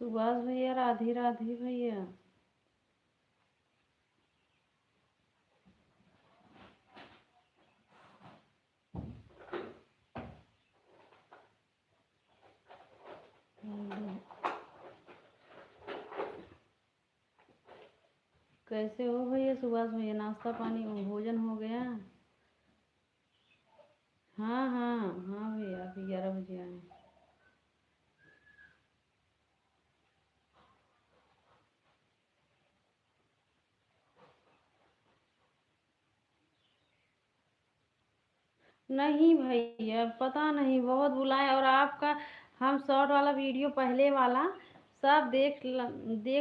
सुभाष भैया, राधे राधे भैया। कैसे हो भैया सुभाष भैया? नाश्ता पानी भोजन हो गया? हाँ हाँ हाँ भैया, अभी 11 बजे आए। नहीं भैया, पता नहीं, बहुत बुलाए। और आपका हम शॉर्ट वाला वीडियो पहले वाला सब देख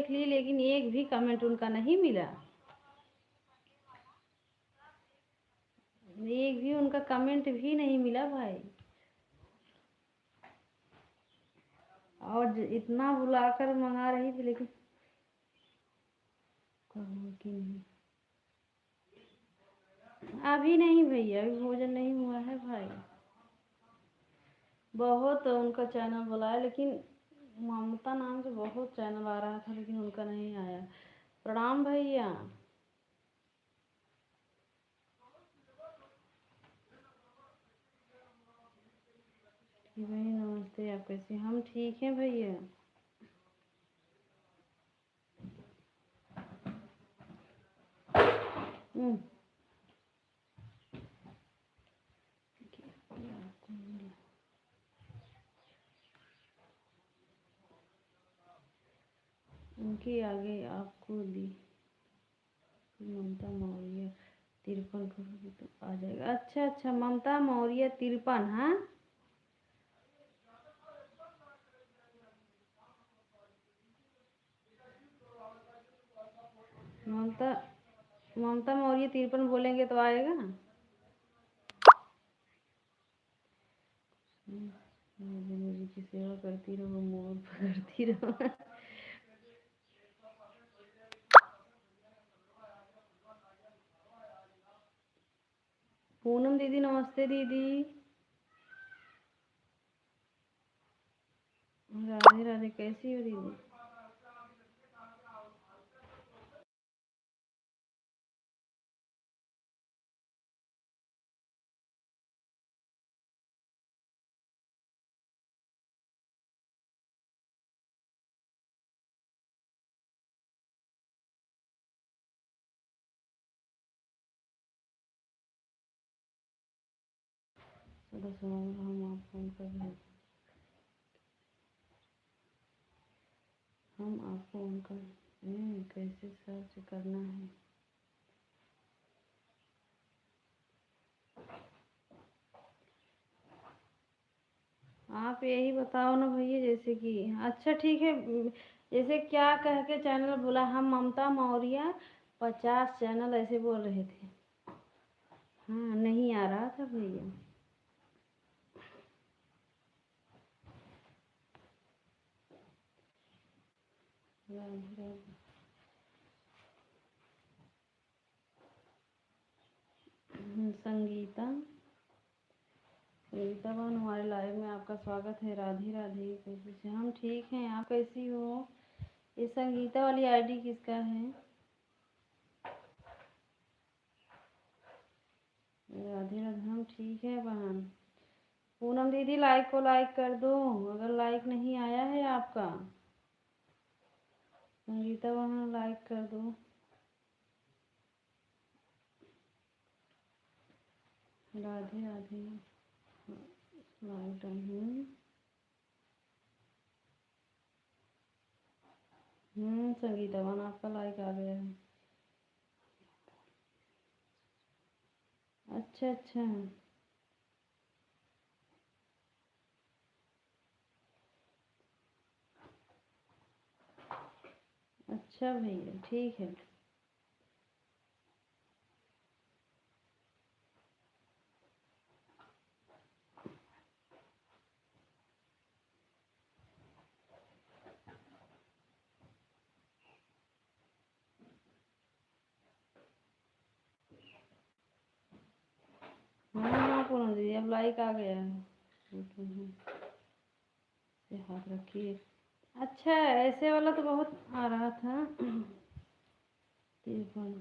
ली, लेकिन एक भी कमेंट उनका नहीं मिला। एक भी उनका कमेंट भी नहीं मिला भाई। और इतना बुलाकर मंगा रही थी, लेकिन कहूँ कि नहीं। अभी नहीं भैया, अभी भोजन नहीं हुआ है भाई। बहुत उनका चैनल बुलाया, लेकिन ममता नाम से बहुत चैनल आ रहा था, लेकिन उनका नहीं आया। प्रणाम भैया। भाई नमस्ते, आप कैसे? हम ठीक हैं भैया। हम्म, उनके आगे आपको दी ममता मौर्य 53 करोड़ तो आ जाएगा। अच्छा अच्छा, ममता मौर्य 53। हाँ, ममता ममता मौर्य 53 बोलेंगे तो आएगा। मुझे की सेवा करती रहो, मोर पकड़ती रहो। पूनम दीदी, नमस्ते दीदी। राधे राधे, कैसी हो दीदी? हम आपको उनका भेज हम आपको उनका कैसे सर्च करना है? आप यही बताओ ना भैया, जैसे कि अच्छा ठीक है। जैसे क्या कह के चैनल बोला? हम ममता मौर्य 50 चैनल ऐसे बोल रहे थे। हाँ, नहीं आ रहा था भैया। राधे राधे। संगीता संगीता बहन, हमारे लाइव में आपका स्वागत है। राधे राधे, कैसे से? हम ठीक हैं, आप कैसी हो? ये संगीता वाली आईडी किसका है? राधे राधे, हम ठीक है बहन। पूनम दीदी, लाइक को लाइक कर दो अगर लाइक नहीं आया है आपका। संगीता बहन, लाइक कर दो। राधे राधे। Like done. संगीता बहन, आपका लाइक आ गया है। अच्छा अच्छा। अच्छा भैया, ठीक है। हाँ हाँ पूनम दीदी, अब लाइक आ गया है। ये हाथ रखिए। अच्छा, ऐसे वाला तो बहुत आ रहा था। 53।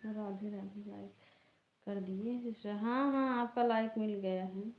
राधे राधे लाइक कर दिए सिस्टर। हाँ हाँ, आपका लाइक मिल गया है।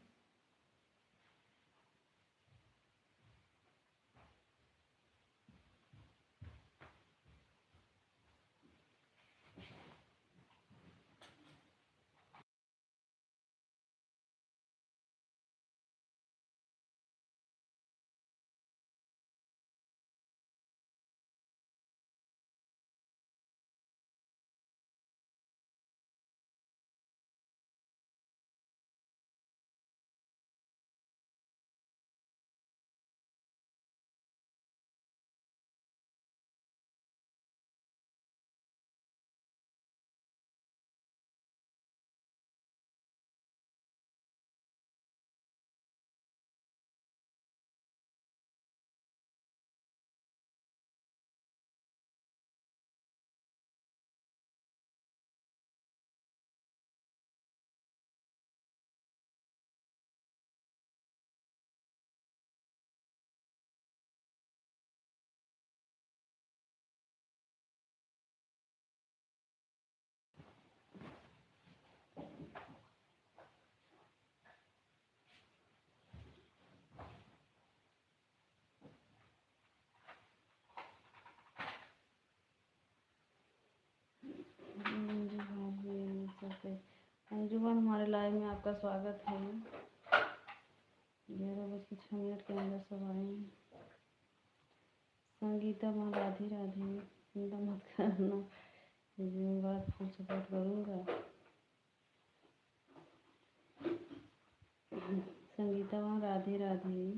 अंजुमन, हमारे लाइव में आपका स्वागत है। 11:06 के अंदर सब आए हैं। संगीता माँ, राधे राधे। चिंता मत करना, मैं बात फुल सपोर्ट करूँगा। संगीता माँ, राधे राधे।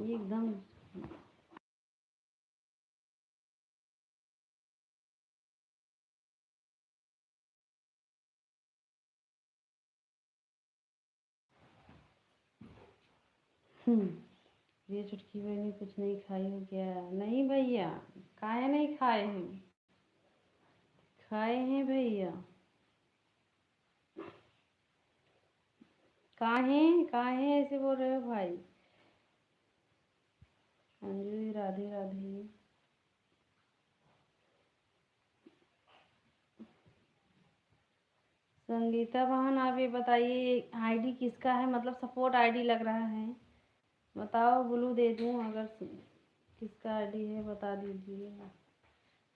एकदम ये चुटकी बहनी कुछ नहीं खाई हो क्या? नहीं भैया, काहे नहीं खाए हैं? खाए हैं भैया। काहे काहे ऐसे बोल रहे हो भाई? अंजलि, राधे राधे। संगीता बहन, आप ये बताइए आईडी किसका है? मतलब सपोर्ट आईडी लग रहा है, बताओ, ब्लू दे दूँ अगर किसका आईडी है बता दीजिए।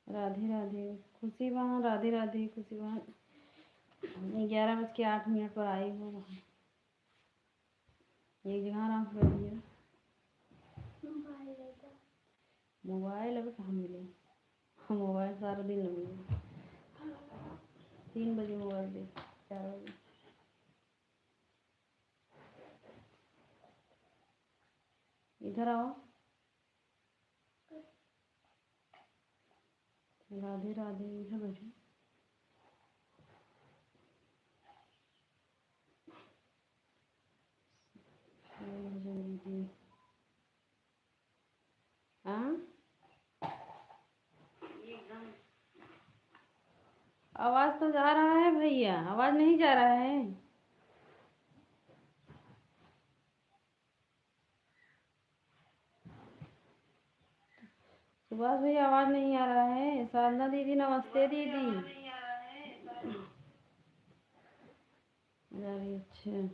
राधे राधे खुशी बहन, राधे राधे खुशी बहन। 11:08 पर आई हूँ। एक जगह आराम से बैठिए। मोबाइल अभी कहाँ मिले? मोबाइल सारा दिन लगे। 3 बजे मोबाइल दे, 4 बजे। इधर आओ। राधे राधे, इधर बैठो। हाँ, आवाज तो जा रहा है भैया, आवाज नहीं जा रहा है? सुभाष भैया, आवाज नहीं आ रहा है? साधना दीदी, नमस्ते दीदी। अरे अच्छा,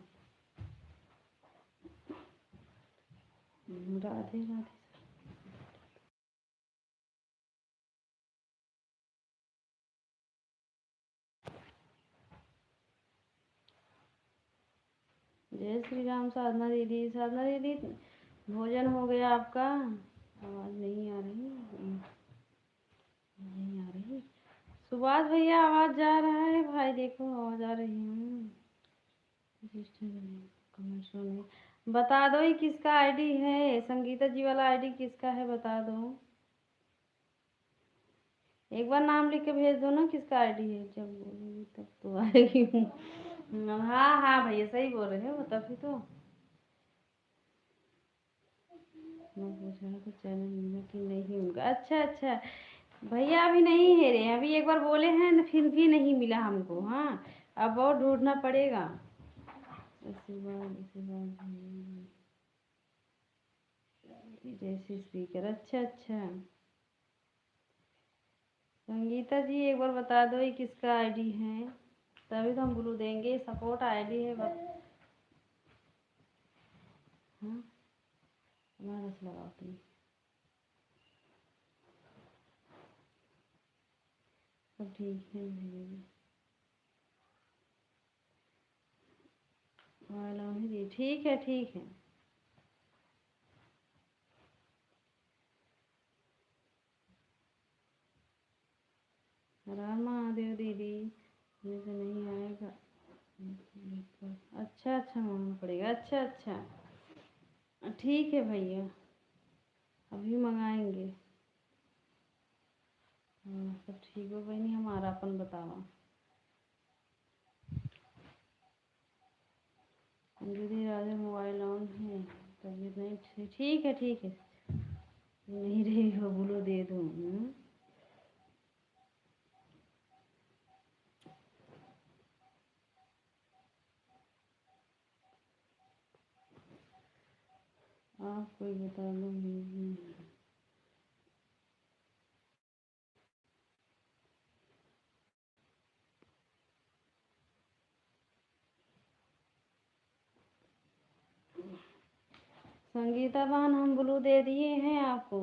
राधे राधे। जय श्री राम। साधना दीदी, साधना दीदी, भोजन हो गया आपका? आवाज नहीं आ रही, नहीं आ रही। सुभाष भैया, आवाज जा रहा है भाई, देखो आवाज आ रही है। कमेंट सुनिए, बता दो ये किसका आईडी है? संगीता जी वाला आईडी किसका है, बता दो। एक बार नाम लिख के भेज दो ना किसका आईडी है, जब बोलेगी तब तो आएगी। हाँ हाँ भैया सही बोल रहे हो, तभी तो मैं पूछ रहा था चैनल मिला कि नहीं उनका। अच्छा अच्छा, भैया अभी नहीं है रे, अभी एक बार बोले हैं तो फिर भी नहीं मिला हमको। हाँ, अब और ढूंढना पड़ेगा। जैसे स्पीकर, अच्छा अच्छा। संगीता जी एक बार बता दो ये किसका आईडी है, तभी तो हम ब्लू देंगे। सपोर्ट आईडी है हाँ, हमारा से लगाओ तुम। सब ठीक है भैया जी, ठीक है ठीक है। राम महादेव दीदी, मुझे से नहीं आएगा। अच्छा अच्छा, मांगना पड़ेगा, अच्छा अच्छा। ठीक है भैया, अभी मंगाएंगे। हाँ सब ठीक हो बहनी, हमारा अपन बतावा। दीदी राधे मोबाइल ऑन है, तबीयत नहीं ठीक है ठीक है। नहीं रही हो बोलो दे दूँ। आप कोई बता दो मुझे। संगीता बहन हम ब्लू दे दिए हैं आपको।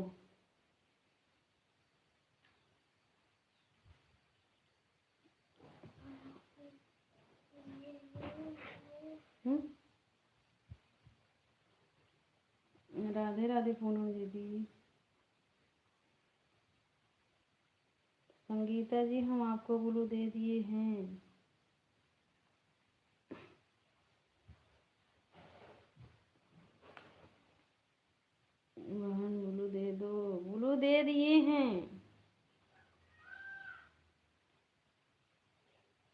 राधे राधे पूनम दीदी। संगीता जी हम आपको ब्लू दे दिए हैं। बहन ब्लू दे दो, ब्लू दे दिए हैं।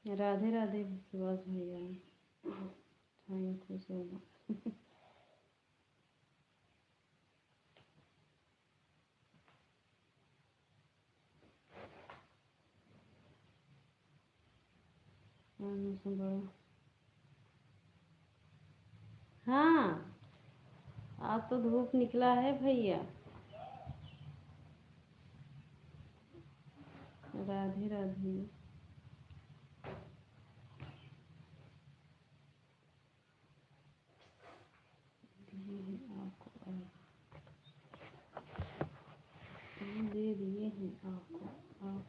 राधे राधे सुभाष भैया, थैंक यू सो मच। हाँ, आज तो धूप निकला है भैया। राधे राधे। आपको दे दिए हैं आपको। आप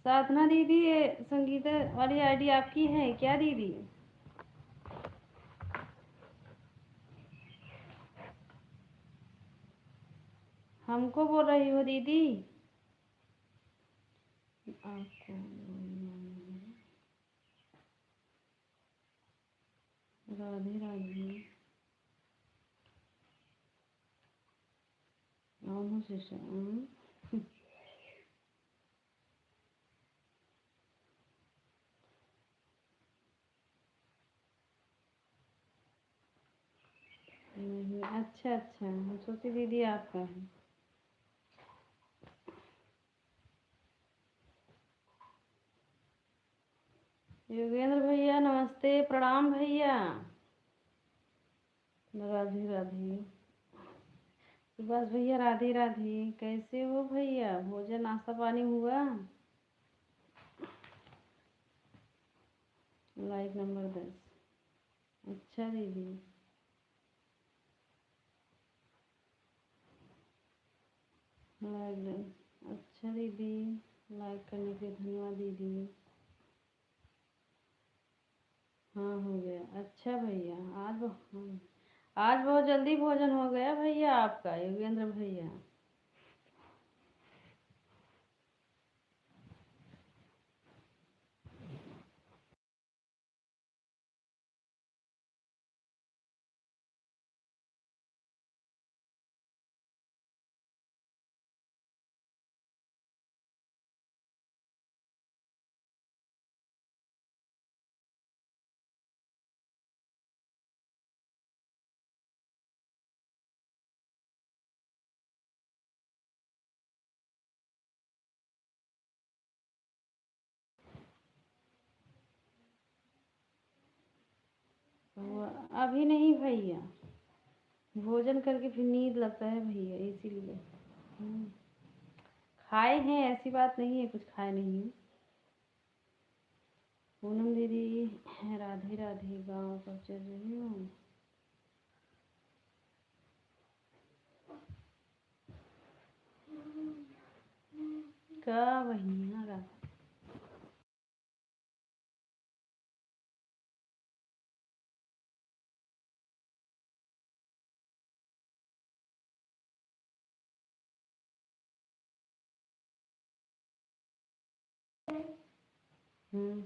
साधना दीदी, ये संगीता वाली आईडी आपकी है क्या दीदी? हमको बोल रही हो दीदी? आपको राधे राधे। नहीं, अच्छा अच्छा, हम सोची दीदी आपका है। योगेंद्र भैया नमस्ते, प्रणाम भैया। राधे राधे। सुभाष भैया राधे राधे, कैसे हो भैया? भोजन नाश्ता पानी हुआ? Like number 10। अच्छा दीदी। लाइक, अच्छा दीदी, लाइक करने के लिए धन्यवाद दीदी। हाँ हो गया, अच्छा भैया। आज बहुत जल्दी भोजन हो गया भैया आपका, योगेंद्र भैया। अभी नहीं भैया, भोजन करके फिर नींद लगता है भैया, इसीलिए। हम्म, खाए हैं, ऐसी बात नहीं है, कुछ खाए नहीं है। पूनम दीदी, राधे राधे, गाँव कब चल रही हूँ? कब भैया राधा? हम्म,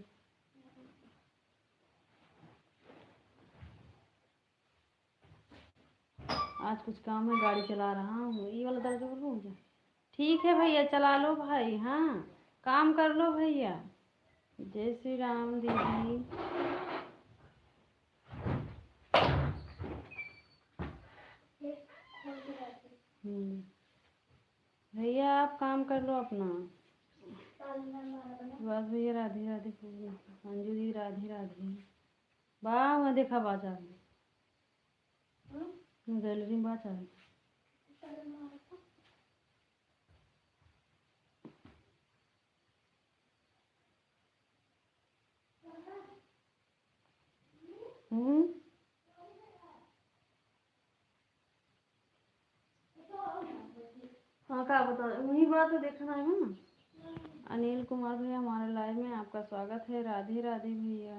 आज कुछ काम है, गाड़ी चला रहा हूँ, ये वाला दर्द बोलो मुझे। ठीक है भैया, चला लो भाई, हाँ, काम कर लो भैया। जय श्री राम दीदी। हम्म, भैया आप काम कर लो अपना। बस भैया, राधे राधे, अंजू दी राधे राधे। वाह, वहाँ देखा बाजा गैलरी में बाजा। हम्म, हाँ, क्या बता, वही बात तो देखना है ना। अनिल कुमार भैया, हमारे लाइव में आपका स्वागत है, राधे राधे भैया,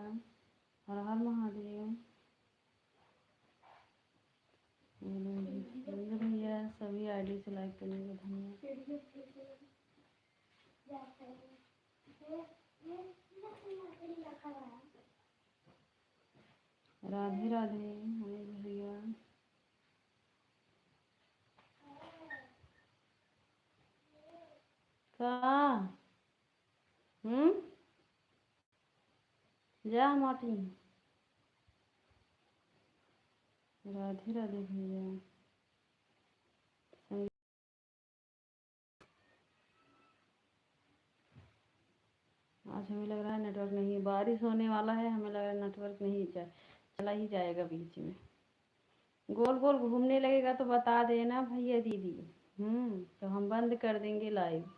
हर हर महादेव। भैया, सभी आईडी से लाइक करने के धन्यवाद। राधे राधे अनिल भैया। का हम्म, जा माटी। राधे राधे भैया। आज हमें लग रहा है नेटवर्क नहीं, बारिश होने वाला है, हमें लग रहा है नेटवर्क नहीं चला ही जाएगा बीच में। गोल गोल घूमने लगेगा तो बता देना भैया दीदी। तो हम बंद कर देंगे लाइव।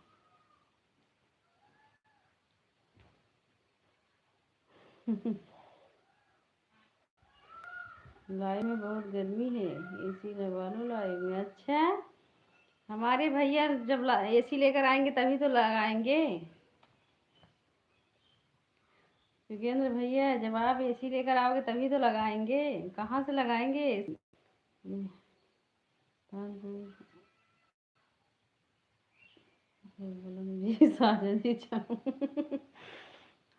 लाइव में बहुत गर्मी है, एसी लगा लो लाइव में। अच्छा, हमारे भैया जब एसी लेकर आएंगे तभी तो लगाएंगे। योगेंद्र भैया, जब आप एसी लेकर आओगे तभी तो लगाएंगे, कहाँ से लगाएंगे एसी? बोलो मुझे साजन जी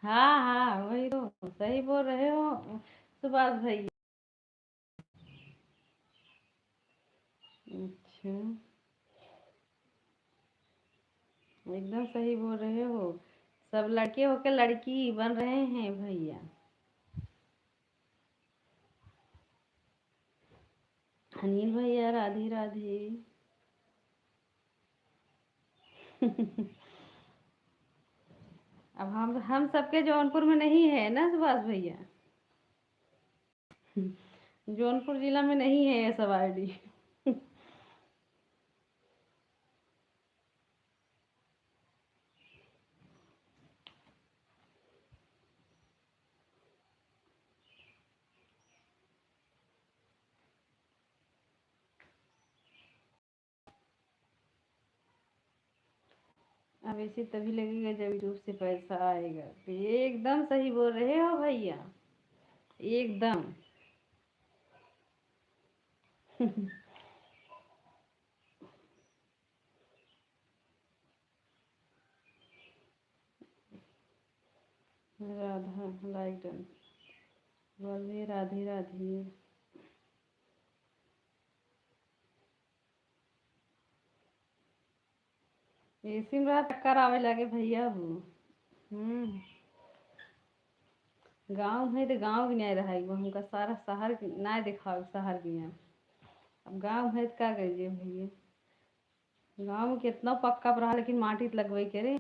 हाँ हाँ, वही तो, सही बोल रहे हो सुभाष भाई। अच्छा, एकदम सही बोल रहे हो, सब लड़के होकर लड़की बन रहे हैं भैया। अनिल भैया, राधे राधे। अब हम सबके जौनपुर में नहीं है ना सुभाष भैया। जौनपुर जिला में नहीं है ये सब आईडी। अब ऐसे तभी लगेगा जब यूट्यूब से पैसा आएगा, तो ये एकदम सही बोल रहे हो भैया, एकदम। राधा लाइक डन, बोलिए राधे राधे। इसी में रात टक्कर आवे लगे भैया हो। हम्म, गाँव में तो गाँव भी नहीं रहा, हमका सारा शहर ना दिखाओ, शहर भी है। अब गाँव है तो क्या करिए भैया, गाँव में कितना पक्का पर रहा, लेकिन माटी तो लगवाई करे।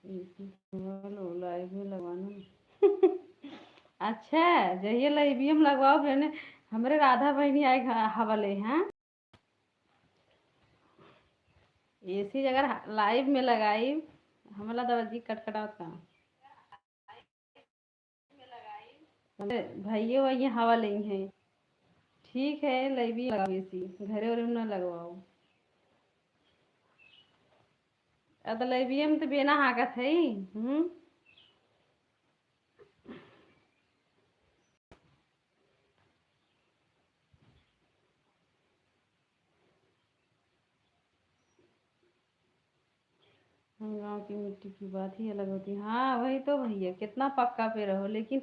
लो लाइव में लगवाना। अच्छा जहिए लाइव में लगवाओ बहने, हमारे राधा बहनी आए हवाले हैं इसी जगह लाइव में लगाई हमला दर्जी कटकटावत का भैया वही हवा ले हैं। ठीक है लाइव लगाओ इसी घरे और ना लगवाओ। अब लाइव में तो बिना हाकत है। गांव की मिट्टी की बात ही अलग होती है। हाँ वही तो भैया कितना पक्का पे रहो लेकिन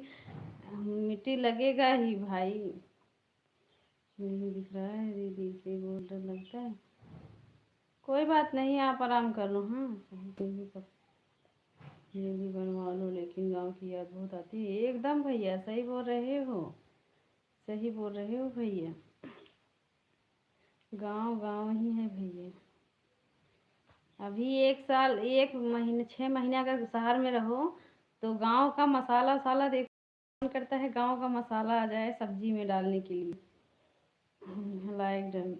मिट्टी लगेगा ही भाई। नहीं दिख रहा है दीदी से बहुत डर लगता है। कोई बात नहीं आप आराम कर लो। हाँ ये भी बनवा लो लेकिन गांव की याद बहुत आती है। एकदम भैया सही बोल रहे हो, सही बोल रहे हो भैया। गांव गांव ही है भैया। अभी 1 साल 1 महीने 6 महीने अगर शहर में रहो तो गांव का मसाला वसाला देख मन करता है गांव का मसाला आ जाए सब्जी में डालने के लिए। Like done.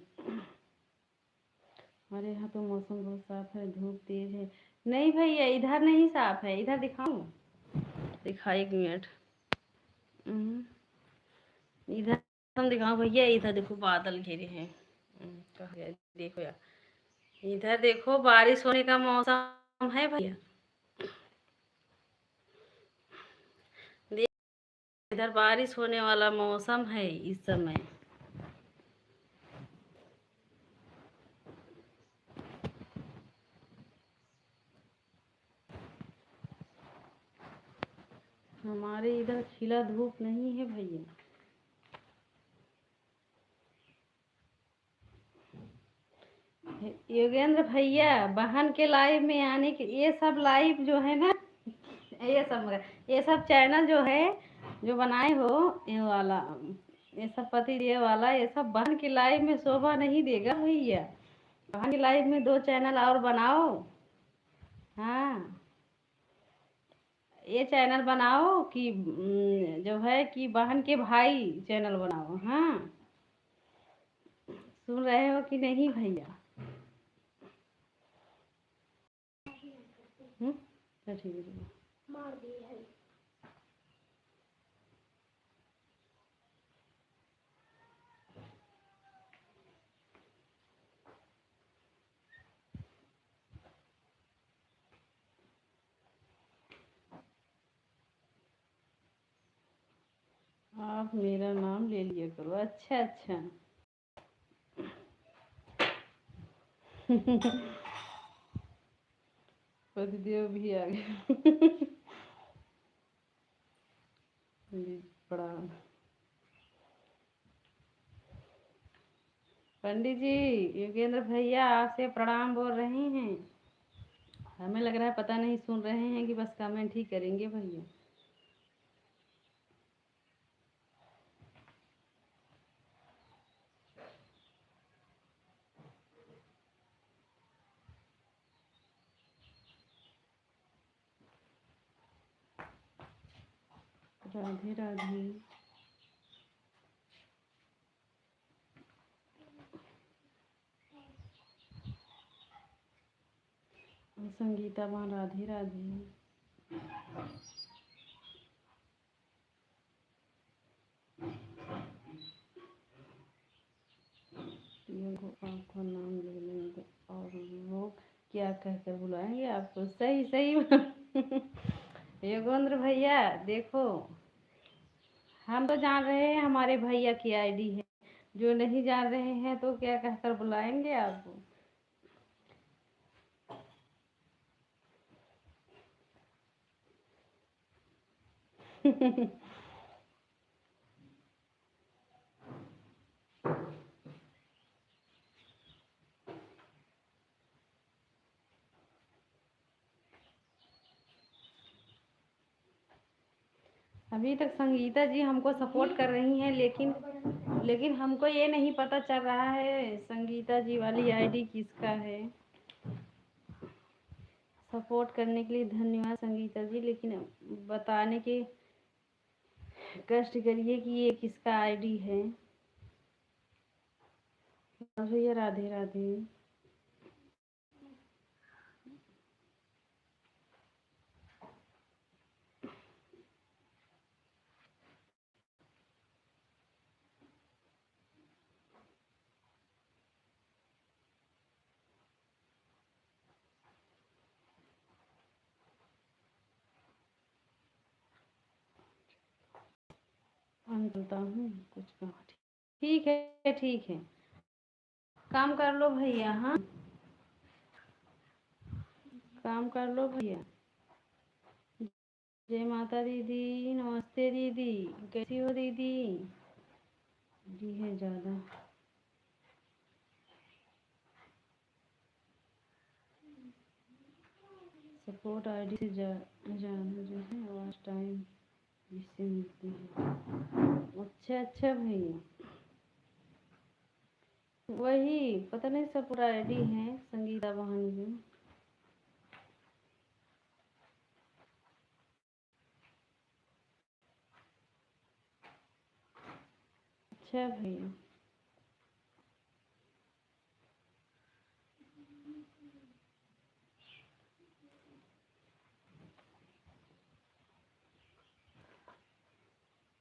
हमारे यहाँ तो मौसम बहुत साफ है, धूप तेज है। नहीं भैया इधर नहीं साफ है, इधर दिखाऊं? दिखा 1 मिनट। इधर मौसम दिखाऊं भैया? इधर देखो बादल घेरे हैं। कहाँ गया? देखो यार इधर देखो बारिश होने का मौसम है भैया। इधर बारिश होने वाला मौसम है इस समय। हमारे इधर खिला धूप नहीं है भैया। योगेंद्र भैया बहन के लाइव में आने के ये सब लाइव जो है ना ये सब चैनल जो है जो बनाए हो ये वाला ये सब पति देव वाला ये सब बहन की लाइव में शोभा नहीं देगा भैया। बहन की लाइव में 2 चैनल और बनाओ। हाँ ये चैनल बनाओ कि जो है कि बहन के भाई चैनल बनाओ। हाँ सुन रहे हो कि नहीं भैया? ठीक है मार दी है। आप मेरा नाम ले लिया करो। अच्छा अच्छा। पतिदेव भी आ गए। प्रणाम पंडित जी। योगेंद्र भैया आपसे प्रणाम बोल रहे हैं। हमें लग रहा है पता नहीं सुन रहे हैं कि बस कमेंट ही करेंगे भैया। राधे राधे। संगीता माँ राधे राधे। आपका नाम ले लेंगे और लोग क्या कहकर बुलाएंगे आपको? सही सही। योगेंद्र भैया देखो हम तो जान रहे हैं हमारे भैया की आईडी है। जो नहीं जान रहे हैं तो क्या कहकर बुलाएंगे आपको? अभी तक संगीता जी हमको सपोर्ट कर रही हैं लेकिन हमको ये नहीं पता चल रहा है संगीता जी वाली आईडी किसका है। सपोर्ट करने के लिए धन्यवाद संगीता जी, लेकिन बताने के कष्ट करिए कि ये किसका आईडी है। भैया राधे राधे। निकलता हूँ कुछ काम। ठीक है ठीक है, काम कर लो भैया। हाँ, काम कर लो भैया। जय माता दीदी, नमस्ते दीदी, कैसी हो दीदी? जी है ज़्यादा। सपोर्ट आईडी से जाना जो है वॉच टाइम जिससे मिलती है। अच्छा अच्छा भैया, वही पता नहीं सपोर्ट आईडी है संगीता बहन की। अच्छा भैया,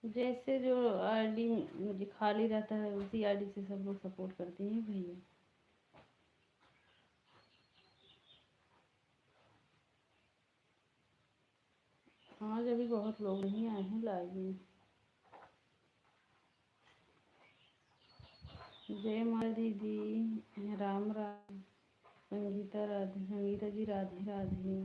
जैसे जो आईडी मुझे खाली रहता है उसी आईडी से सब लोग सपोर्ट करते हैं भैया। आज अभी बहुत लोग नहीं आए हैं लाइव में। जय माता दीदी, राम राम। संगीता राधे, संगीता जी राधे राधे।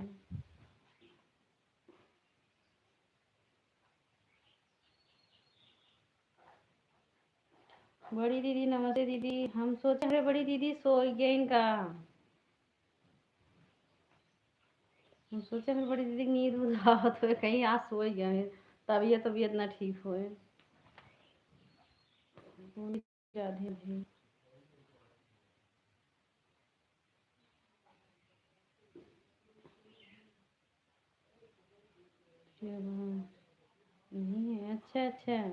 बड़ी दीदी नमस्ते दीदी, हम सोचे अरे बड़ी दीदी सो गए इनका। हम सोचे फिर बड़ी दीदी की नींद बुझावत हो कहीं आज सो गए हैं, तबीयत तबीयत ना ठीक होए। राधे राधे। नहीं है, अच्छा अच्छा।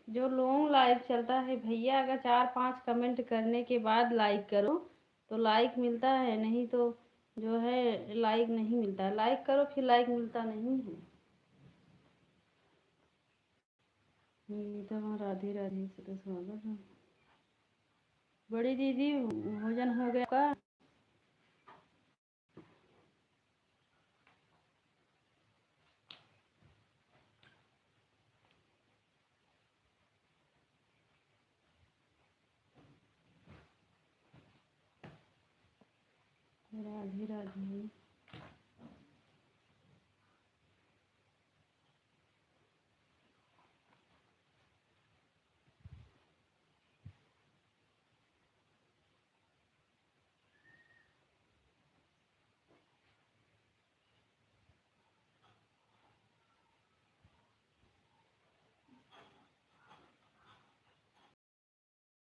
जो लॉन्ग लाइव चलता है भैया, अगर 4-5 कमेंट करने के बाद लाइक करो तो लाइक मिलता है, नहीं तो जो है लाइक नहीं मिलता है। लाइक करो फिर लाइक मिलता नहीं है। तो राधे राधे से तो स्वागत है। बड़ी दीदी भोजन हो गया का? राधे राधे।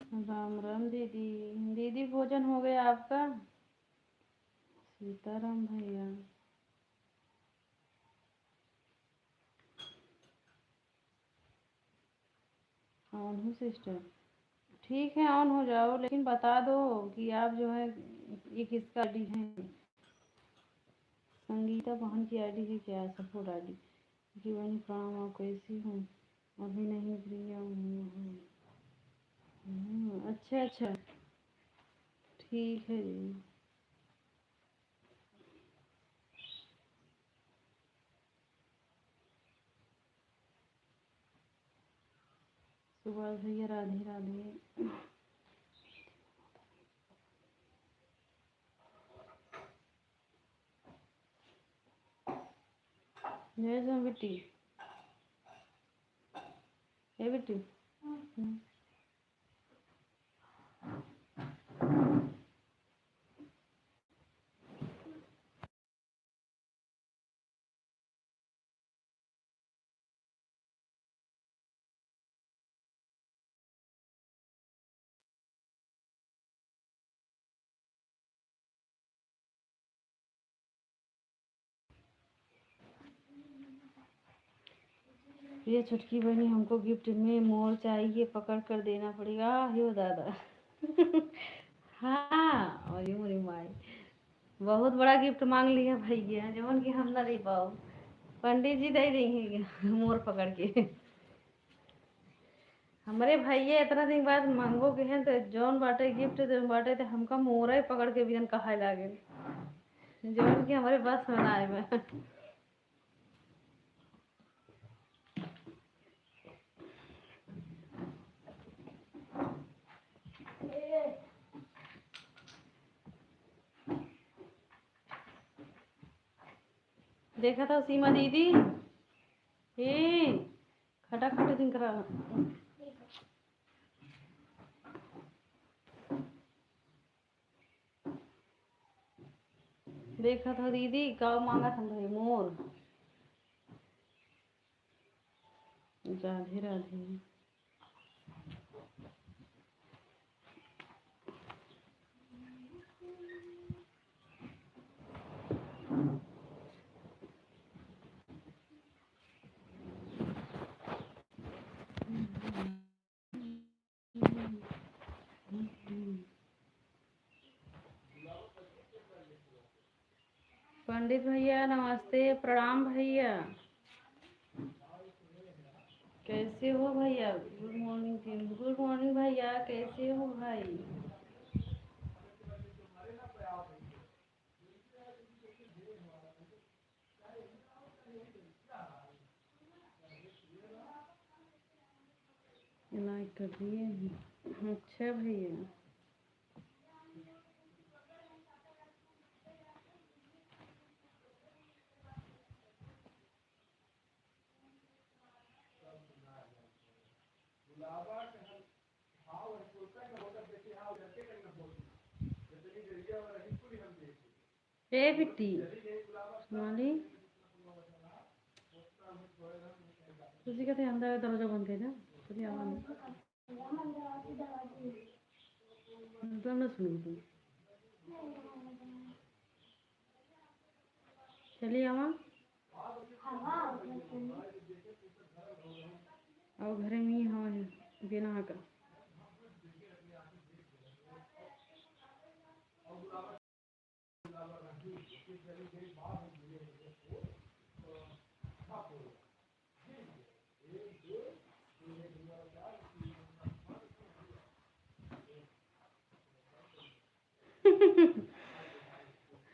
राम राम दीदी। दीदी भोजन हो गया आपका? सीताराम भैया। ऑन हूँ सिस्टर। ठीक है ऑन हो जाओ, लेकिन बता दो कि आप जो है ये किसका आईडी है। संगीता बहन की आईडी है क्या, सपोर्ट आईडी? कि वही प्रणाम, आप कैसी हूँ? अभी नहीं प्रिया हूँ। अच्छा अच्छा, ठीक है जी। सुभाष भैया राधे राधे। जय सो बेटी। ए बेटी। ये छुटकी बहनी हमको गिफ्ट में मोर चाहिए, पकड़ कर देना पड़ेगा। यो दादा हाँ, और ये मेरी माई बहुत बड़ा गिफ्ट मांग लिया भैया, जवन कि हम ना दे पाओ। पंडित जी दे देंगे मोर पकड़ के। हमारे भैया इतना दिन बाद मांगो के हैं तो जौन बाटे गिफ्ट बाटे तो हमका मोरा ही पकड़ के बियन कहा लागे, जौन कि हमारे बस में ना आए में। देखा था सीमा दीदी, ए खटा खटा दिन करा। देखा था दीदी का मांगा था भाई मोर। राधे राधे। पंडित भैया नमस्ते, प्रणाम भैया। कैसे हो भैया? Good morning. गुड मॉर्निंग भैया, कैसे हो भाई? लाइक कर दिए? अच्छा भैया। ए बिट्टी माली तुझे कहते अंदर दरवाजा बंद कर ना, तुझे आवाज तो ना सुनी तू। चलिए आवा और घर में ही हवा है बिना का।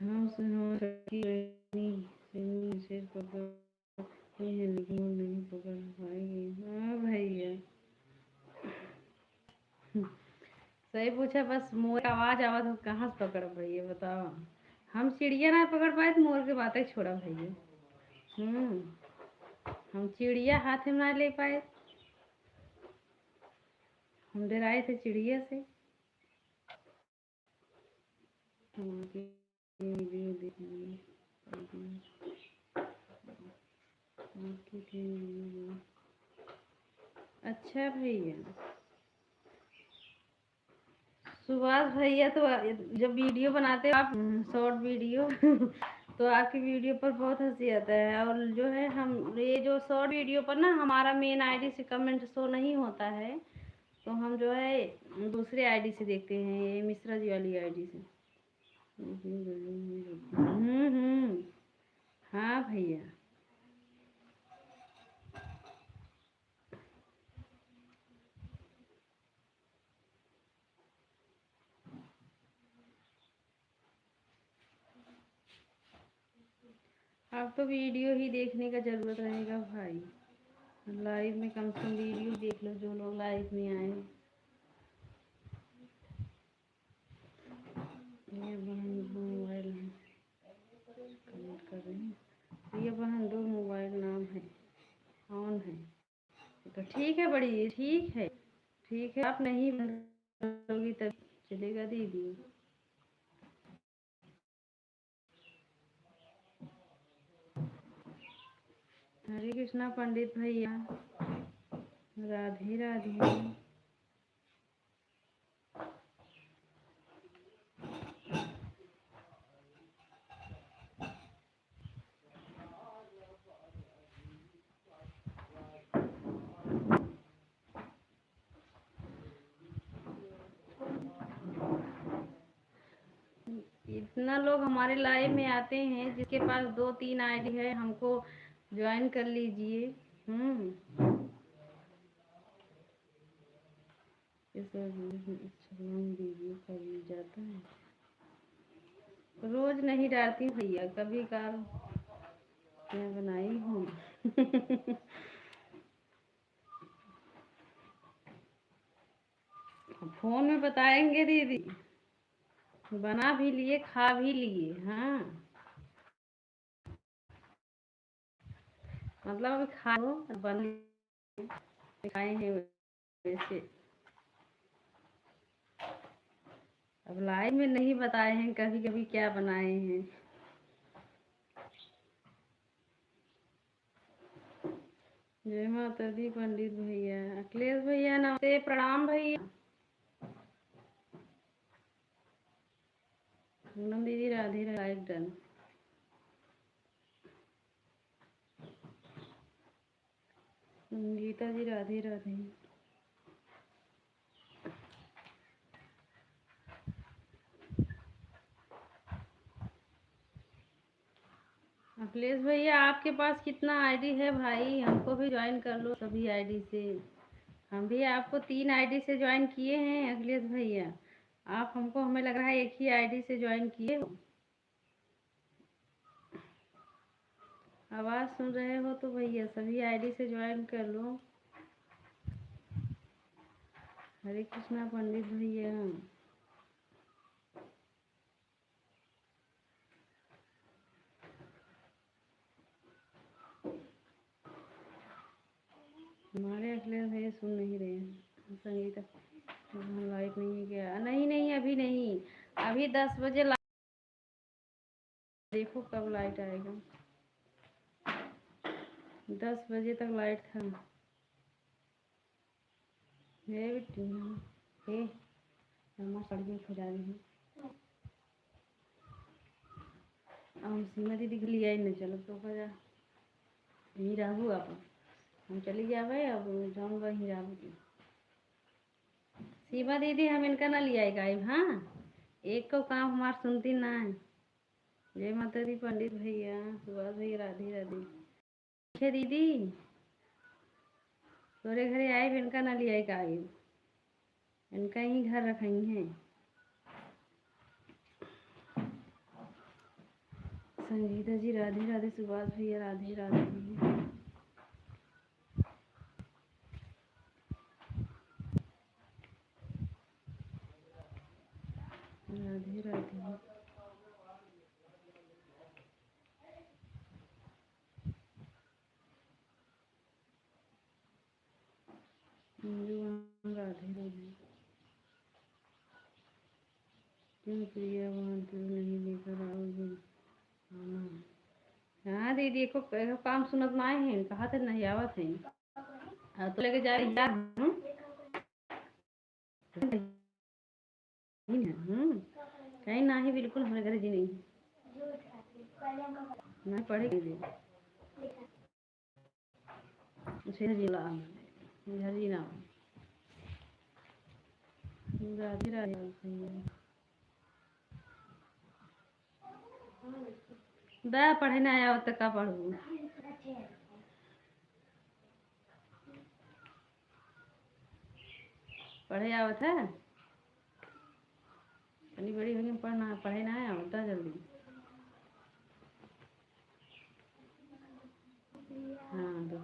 हम सुनो सकी सिर पकड़ है लेकिन वो नहीं पकड़ पाएगी। हाँ भैया सही पूछा, बस मोर का आवाज आवा तो कहाँ से पकड़ भैया बताओ। हम चिड़िया ना पकड़ पाए तो मोर की बातें छोड़ा भैया। हम चिड़िया हाथ में ना ले पाए, हम डराए थे चिड़िया से। वीडियो देखने अच्छा भैया। सुभाष भैया तो जब वीडियो बनाते हो आप शॉर्ट वीडियो तो आपकी वीडियो पर बहुत हंसी आता है। और जो है हम ये जो शॉर्ट वीडियो पर ना हमारा मेन आईडी से कमेंट शो नहीं होता है, तो हम जो है दूसरे आईडी से देखते हैं, ये मिश्रा जी वाली आईडी से। हाँ भैया। अब तो वीडियो ही देखने का जरूरत रहेगा भाई, लाइव में कम से कम वीडियो देख लो जो लोग लाइव में आए। ये बहन मोबाइल कमेंट कर रही हैं, ये बहन दो मोबाइल नाम है ऑन है तो ठीक है, बड़ी ठीक है। ठीक है, आप नहीं करोगी तब चलेगा दीदी। हरे कृष्णा पंडित भैया, राधे राधे। इतना लोग हमारे लाइव में आते हैं, जिसके पास 2-3 आईडी है हमको ज्वाइन कर लीजिए। वीडियो कर जाता है, रोज नहीं डालती भैया, कभी कार मैं बनाई हूँ। फोन में बताएंगे दीदी, बना भी लिए खा भी लिए। हाँ मतलब खाओ बन खाए हैं वैसे। अब लाइव में नहीं बताए हैं कभी कभी क्या बनाए हैं। जय माता दी पंडित भैया, अखिलेश भैया नमस्ते, प्रणाम भैया। पूनम दीदी राधे लाइक डन। गीता जी राधे राधे। अखिलेश भैया आपके पास कितना आईडी है भाई, हमको भी ज्वाइन कर लो सभी आईडी से। हम भी आपको 3 आईडी से ज्वाइन किए हैं अखिलेश भैया, आप हमको हमें लग रहा है एक ही आईडी से ज्वाइन किए हो। आवाज़ सुन रहे हो तो भैया सभी आईडी से ज्वाइन कर लो। हरे कृष्णा पंडित भैया। हमारे अखिलेश भैया सुन नहीं रहे हैं। संगीता लाइट नहीं है क्या? नहीं नहीं अभी नहीं, अभी 10 बजे देखो कब लाइट आएगा। 10 बजे तक लाइट था। हे बेटी हे मम्मा सड़ियों खुजा रही है। हम सीमा दीदी के लिए आई न, चलो तो खजा यहीं रहू आप, हम चली जावे अब जाऊँगा यहीं रहू। सीमा दीदी हम इनका ना ले आएगा। हाँ एक को काम हमार सुनती ना है। जय माता दी पंडित भैया, सुभाष भैया राधे राधे। ठीक है दीदी, तोरे घरे आए इनका ना ले आएगा, इनका ही घर रखेंगे हैं। संगीता जी राधे राधे, सुभाष भैया राधे राधे। राधे राधे। राधे राधे। क्यों प्रिया वहाँ तो नहीं लेकर आओगे? हाँ दीदी को काम सुनत ना है, कहा थे नहीं आवत है। हाँ तो लेके जा रही यार। कहीं ना ही बिल्कुल हमारे घर जी नहीं ना पढ़ेगी जी जी ला घर जी ना। राधे राधे। दा पढ़े ना आया तक का पढ़ू। पढ़े आवत है इतनी बड़ी होगी पढ़ना, पढ़े ना आया होता जल्दी। हाँ तो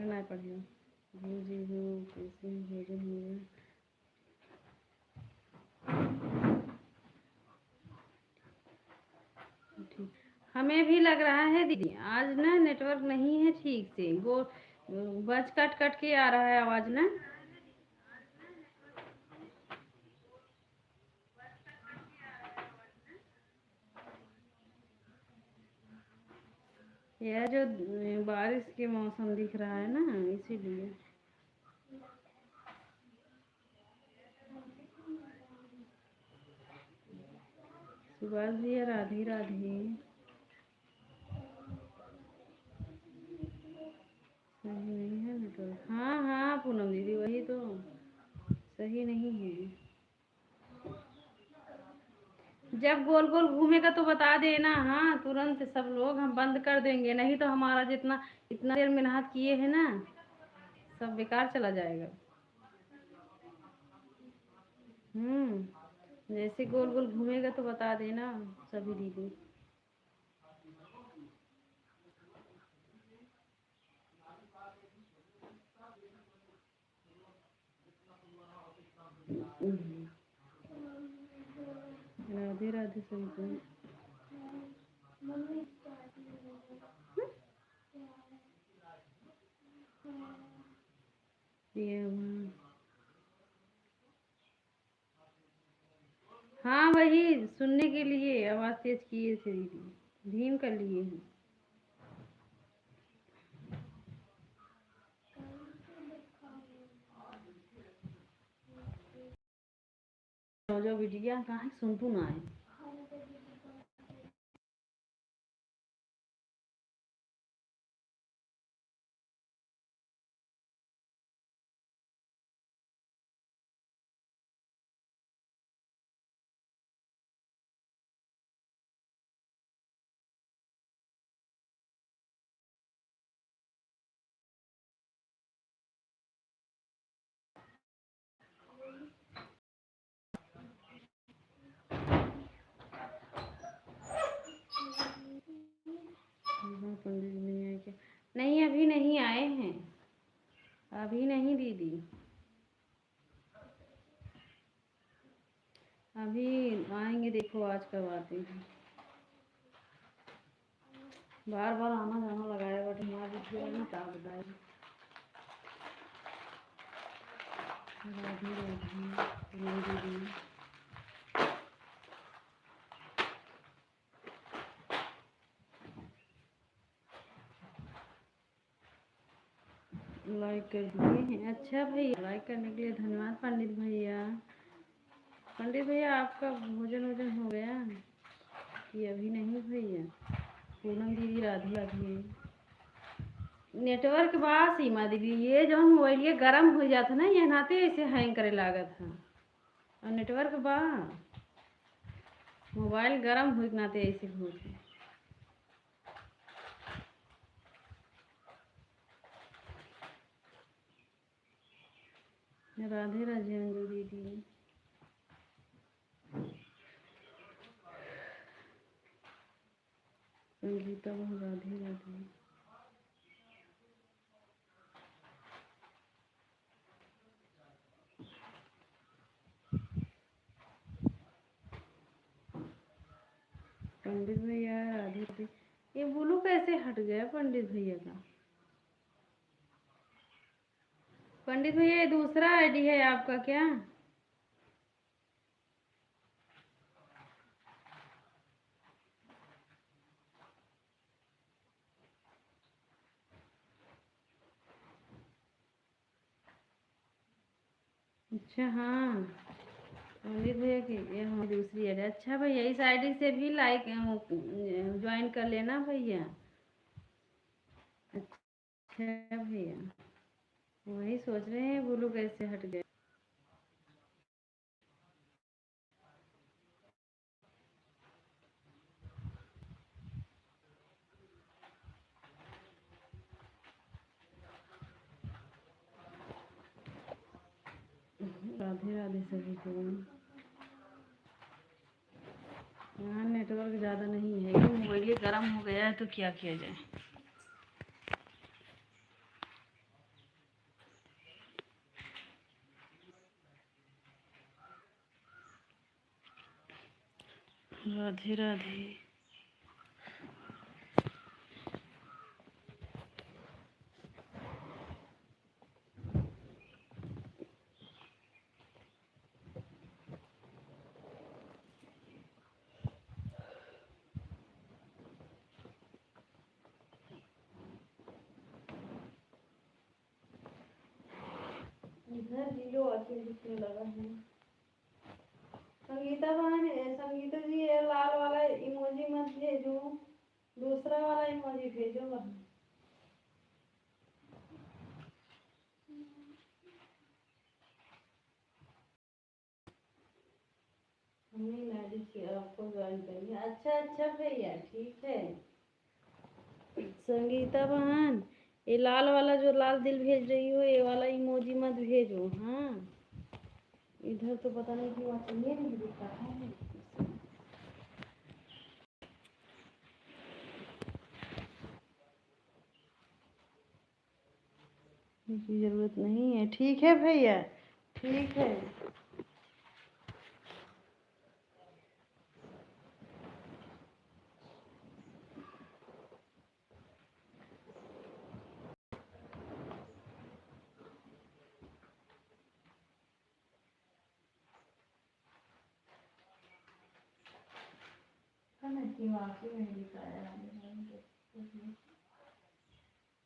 ना पढ़ियो जी हो कैसे भोजन हुआ। ठीक, हमें भी लग रहा है दीदी आज ना नेटवर्क नहीं है ठीक से, वो बज कट कट के आ रहा है आवाज ना। यह जो बारिश के मौसम दिख रहा है ना इसीलिए। सुभाष भैया राधे राधे। सही नहीं है नेटवर्क। हाँ हाँ पूनम दीदी वही तो, सही नहीं है। जब गोल गोल घूमेगा तो बता देना, हाँ तुरंत सब लोग हम बंद कर देंगे, नहीं तो हमारा जितना इतना देर मेहनत किए हैं ना, सब बेकार चला जाएगा। जैसे गोल गोल घूमेगा तो बता देना सभी दीदी। राधे राधे सभी को। ये हाँ वही सुनने के लिए आवाज़ तेज किए थे दीदी, धीम कर लिए हैं। जो बिटिया कहाँ है, सुन तू ना है। हाँ पंडित जी नहीं आए क्या? नहीं अभी नहीं आए हैं, अभी नहीं दीदी, अभी आएंगे, देखो आज कब आते हैं। बार बार आना जाना लगाया बट हमारा जो है ना क्या बताए। राधे राधे दीदी। लाइक कर दिए हैं, अच्छा भैया लाइक करने के लिए धन्यवाद पंडित भैया। पंडित भैया आपका भोजन वोजन हो गया कि अभी नहीं भैया? पूनम दीदी राधे राधे। नेटवर्क बा सीमा दीदी, ये जो मोबाइल ये गर्म हो जाता ना, ये नाते ऐसे हैंग करे लागत है, और नेटवर्क बा मोबाइल गर्म हो नाते ऐसे होते। राधे राधे अंजू दीदी। संगीता बहन राधे राधे। पंडित भैया राधे राधे। ये ब्लू कैसे हट गया पंडित भैया का? पंडित भैया ये दूसरा आईडी है आपका क्या? अच्छा हाँ पंडित भैया की ये हमारी दूसरी आईडी। अच्छा भैया इस आईडी से भी लाइक ज्वाइन कर लेना भैया। अच्छा भैया वही सोच रहे हैं ब्लू कैसे हट गया। राधे राधे सभी को। यहाँ नेटवर्क ज़्यादा नहीं है कि मोबाइल ये गर्म हो गया है तो क्या किया जाए। राधे राधे। इधर लीलो अच्छे दिखने लगा है। संगीता बहन संगीता जी ये लाल वाला इमोजी मत भेजो, दूसरा वाला इमोजी भेजो बहन। हमने मैरिज किया आपको ज्वाइन करेंगे। अच्छा अच्छा भैया ठीक है। संगीता बहन, ये लाल वाला जो लाल दिल भेज रही हो, ये वाला इमोजी मत भेजो। हाँ, इधर तो पता नहीं क्यों ये नहीं दिख रहा है। इसकी जरूरत नहीं है। ठीक है भैया, ठीक है।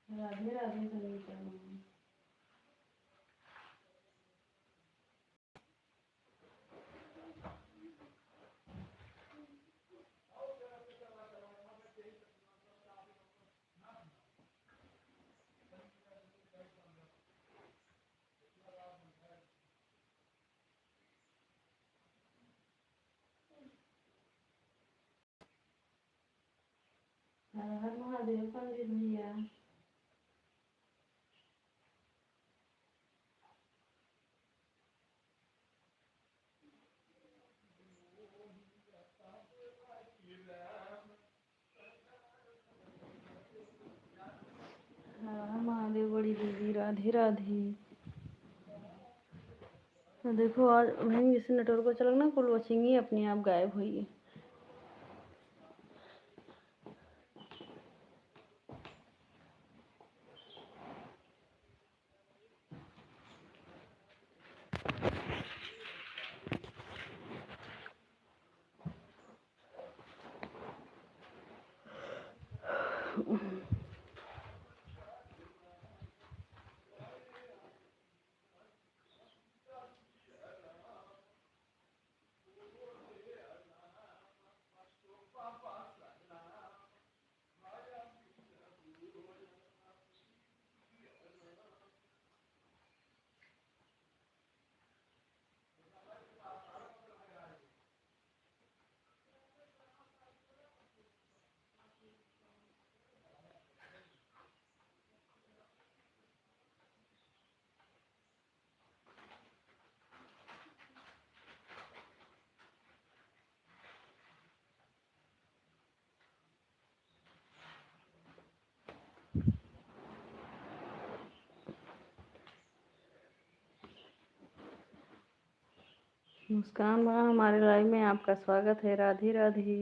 राधे राधे संगीता। हर हर महादेव पंडित भैया। हर हर महादेव बड़ी दीदी, राधे राधे। तो देखो आज वहीं जैसे नेटवर्क को चला ना, कुल वॉचिंग ही अपने आप गायब हुई है। मुस्कान बहन, हमारे लाइव में आपका स्वागत है। राधे राधे।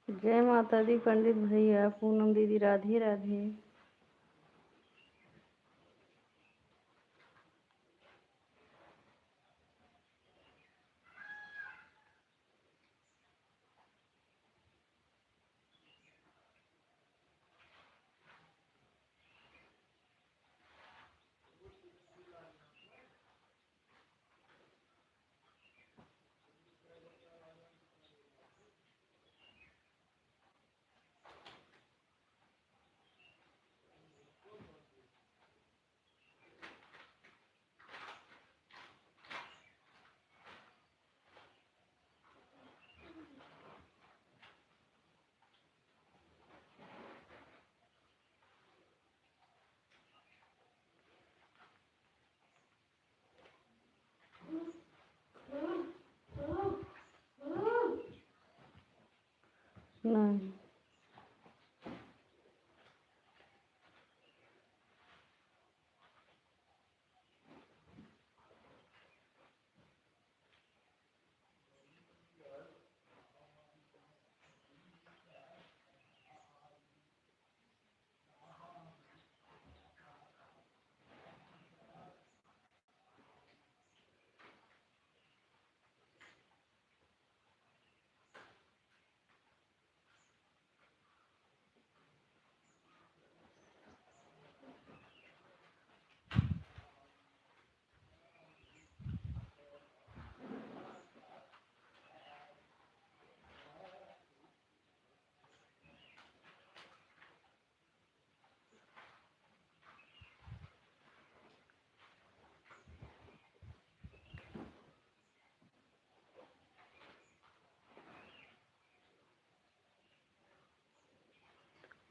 जय माता दी पंडित भैया, पूनम दीदी, राधे राधे।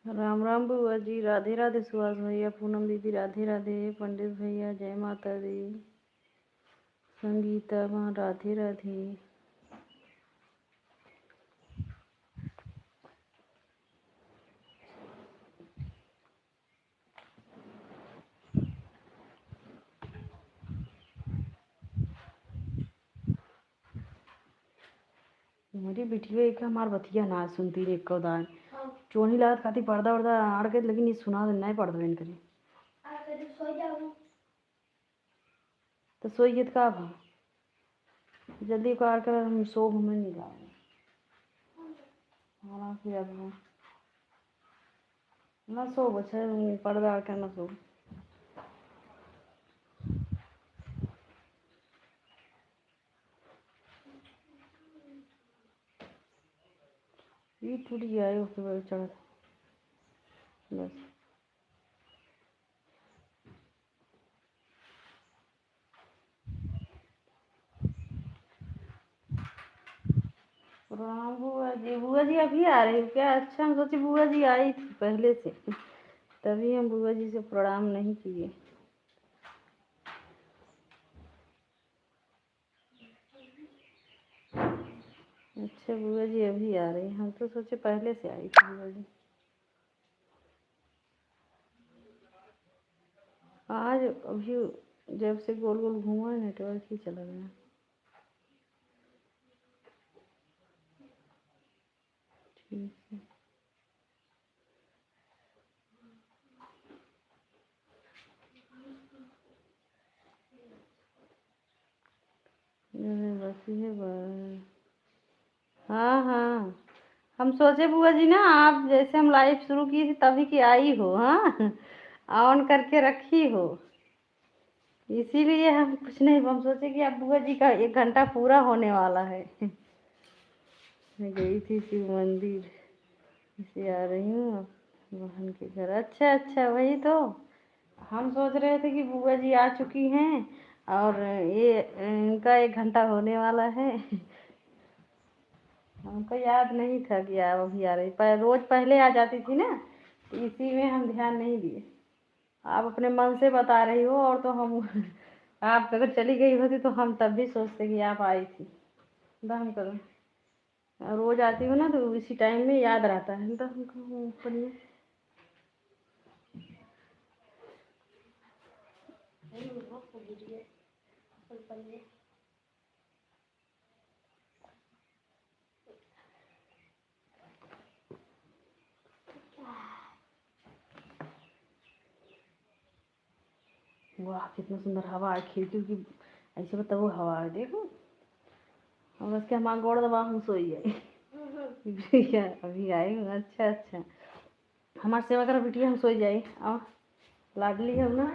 राम राम बुआ जी, राधे राधे। सुहास भैया, पूनम दीदी, राधे राधे। पंडित भैया, जय माता दी। संगीता माँ, राधे राधे। मेरी बिटिया एक हमार बतिया ना सुनती रे को दान चोनी लागत खाती पर्दा वर्दा आड़ के, लेकिन ये सुना नहीं पड़ रहा इनके तो सोई गीत का भा जल्दी कार कर हम सो घूमे नहीं जाए। हाँ फिर अब ना सो बच्चे पर्दा आड़ के ना सो। ये टूटी आए उसके बाद चढ़ बस। प्रणाम बुआ जी। बुआ जी अभी आ रही हो क्या? अच्छा, हम सोचे बुआ जी आई थी पहले से, तभी हम बुआ जी से प्रणाम नहीं किए। अच्छा, बुआ जी अभी आ रही, हम तो सोचे पहले से आई थी बुआ जी। आज अभी जब से गोल गोल घूमा नेटवर्क ही चला गया। ठीक है। बस ये हाँ हाँ, हम सोचे बुआ जी ना आप जैसे हम लाइव शुरू की थी तभी की आई हो। हाँ, ऑन करके रखी हो, इसीलिए हम कुछ नहीं, हम सोचे कि अब बुआ जी का 1 घंटा पूरा होने वाला है। मैं गई थी शिव मंदिर, इसे आ रही हूँ बहन के घर। अच्छा अच्छा, वही तो हम सोच रहे थे कि बुआ जी आ चुकी हैं और ये इनका 1 घंटा होने वाला है। हमको याद नहीं था कि आप अभी आ रही, पर रोज पहले आ जाती थी ना, तो इसी में हम ध्यान नहीं दिए। आप अपने मन से बता रही हो, और तो हम आप अगर चली गई होती तो हम तब भी सोचते कि आप आई थी। दम करो, रोज आती हो ना तो इसी टाइम में याद रहता है तो हमको ऊपर में। वाह, कितना सुंदर हवा है खिड़की की, ऐसे बताओ हवा है देखो। और उसके हमारा गोड़ दबा हम सोई है। बिटिया अभी आई हूँ। अच्छा अच्छा, हमार सेवा कर बिटिया, हम सोई जाए। और लाडली है ना,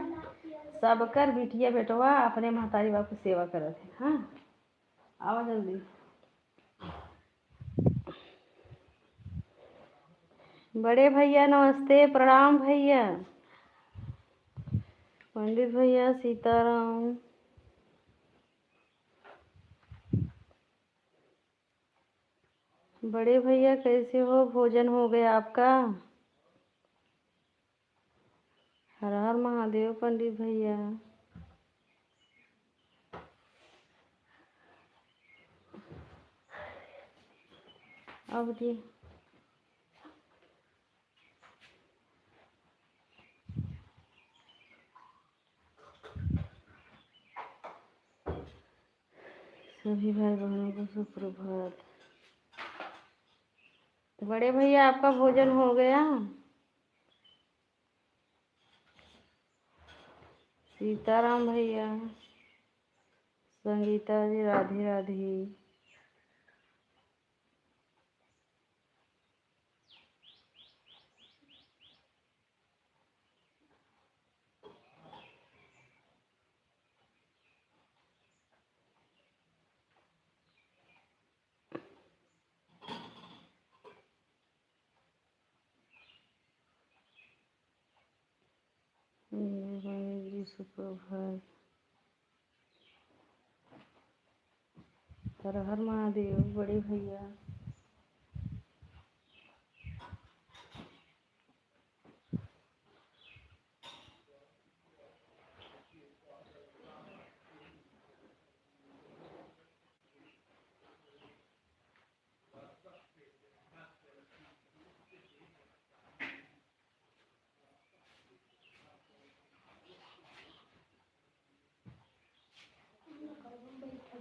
सब कर बिटिया बेटवा अपने महतारी बाप की सेवा करत है। हाँ, आओ जल्दी। बड़े भैया नमस्ते, प्रणाम भैया। पंडित भैया, सीताराम। बड़े भैया कैसे हो? भोजन हो गया आपका? हर हर महादेव पंडित भैया। अब जी सभी भाई बहनों को सुप्रभात। बड़े भैया आपका भोजन हो गया? सीताराम भैया। संगीता जी, राधे राधे। जी सुप्रभात। हर हर महादेव बड़े भैया।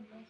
बस।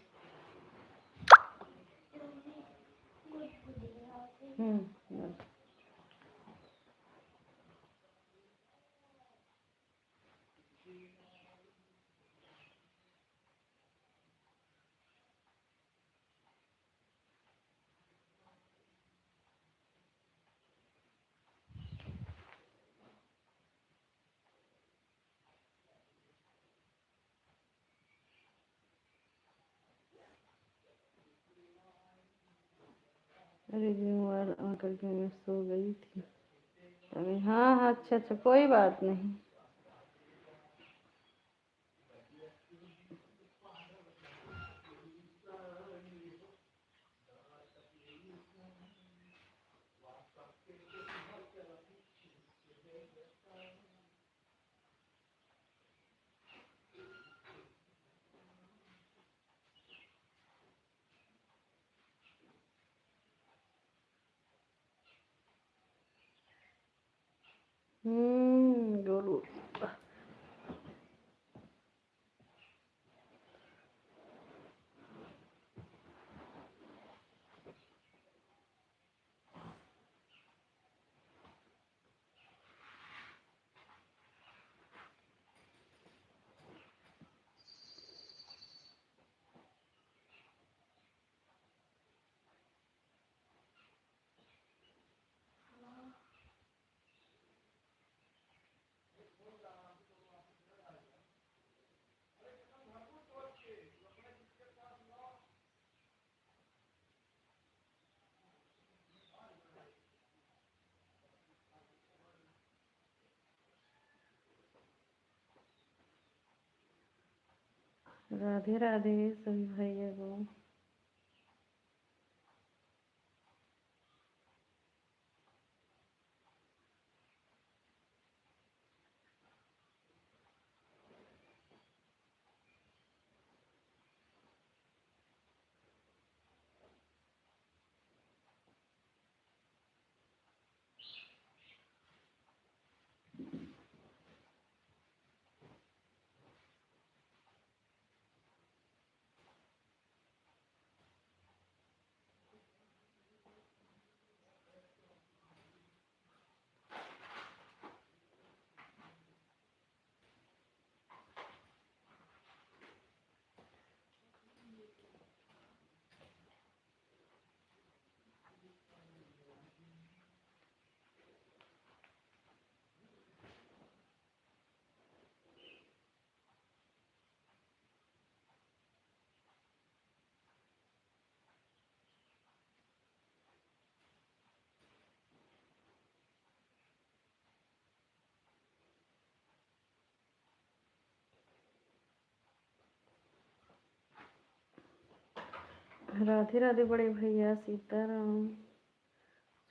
अरे मोबाइल ऑन करके मैं सो गई थी अभी। हाँ हाँ, अच्छा अच्छा, कोई बात नहीं। गोलू। राधे राधे सभी भैया को। राधे राधे बड़े भैया, सीताराम।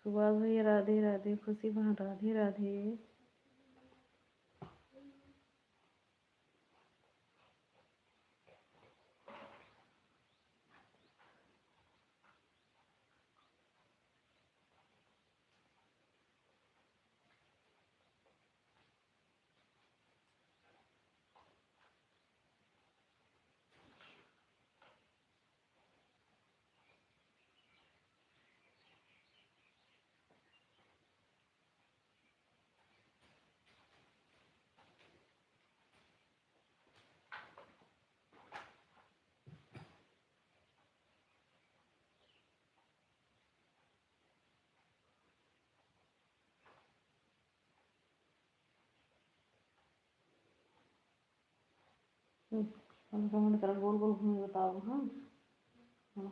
सुभाष भैया राधे राधे। खुशी बहन राधे राधे। कमेंट कर, गोल गोल घूम बताओ। हाँ हाँ।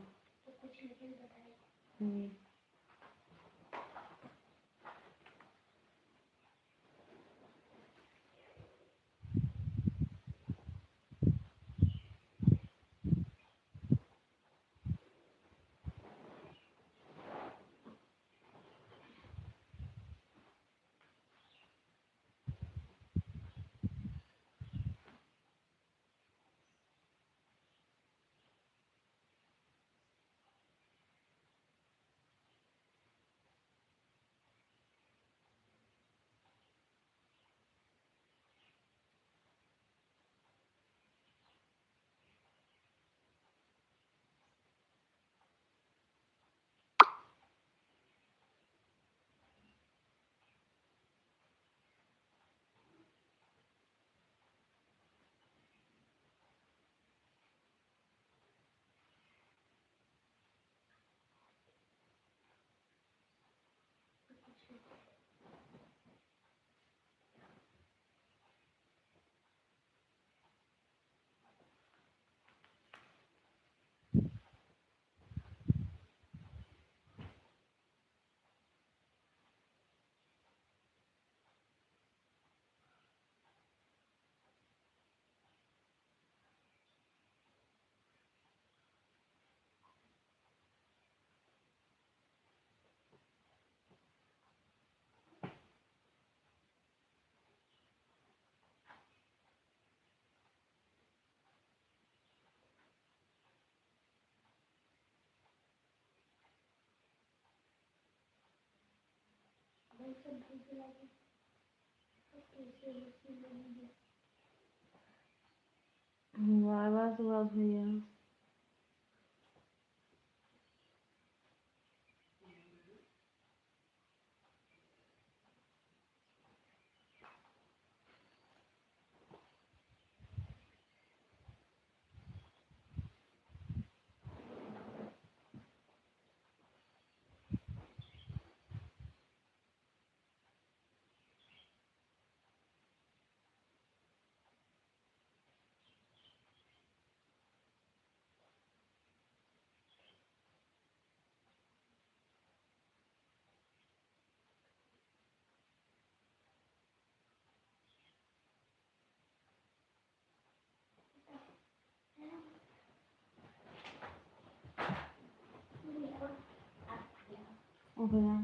बार बार सुबह भैया ओ भैया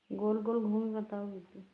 गोल गोल घूम बताओ बेटी।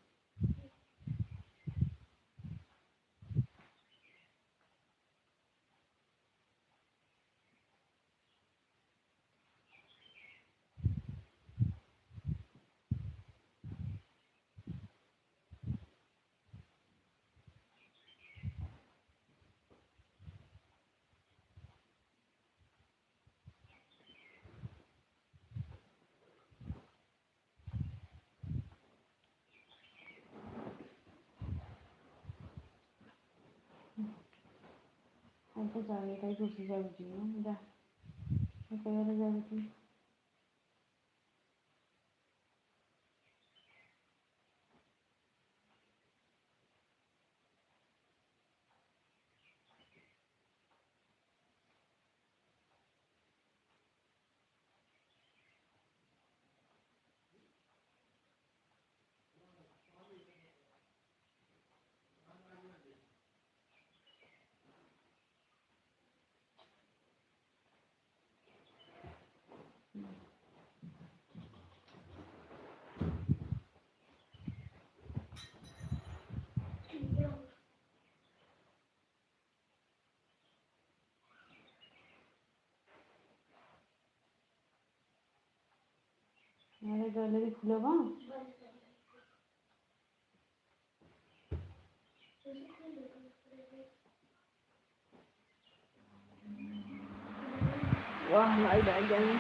अब तो जागे कहीं कुर्सी जा बेटी जा कहीं जा बेटी। अरे गैलरी खुले बा वाह लाइट आ गई।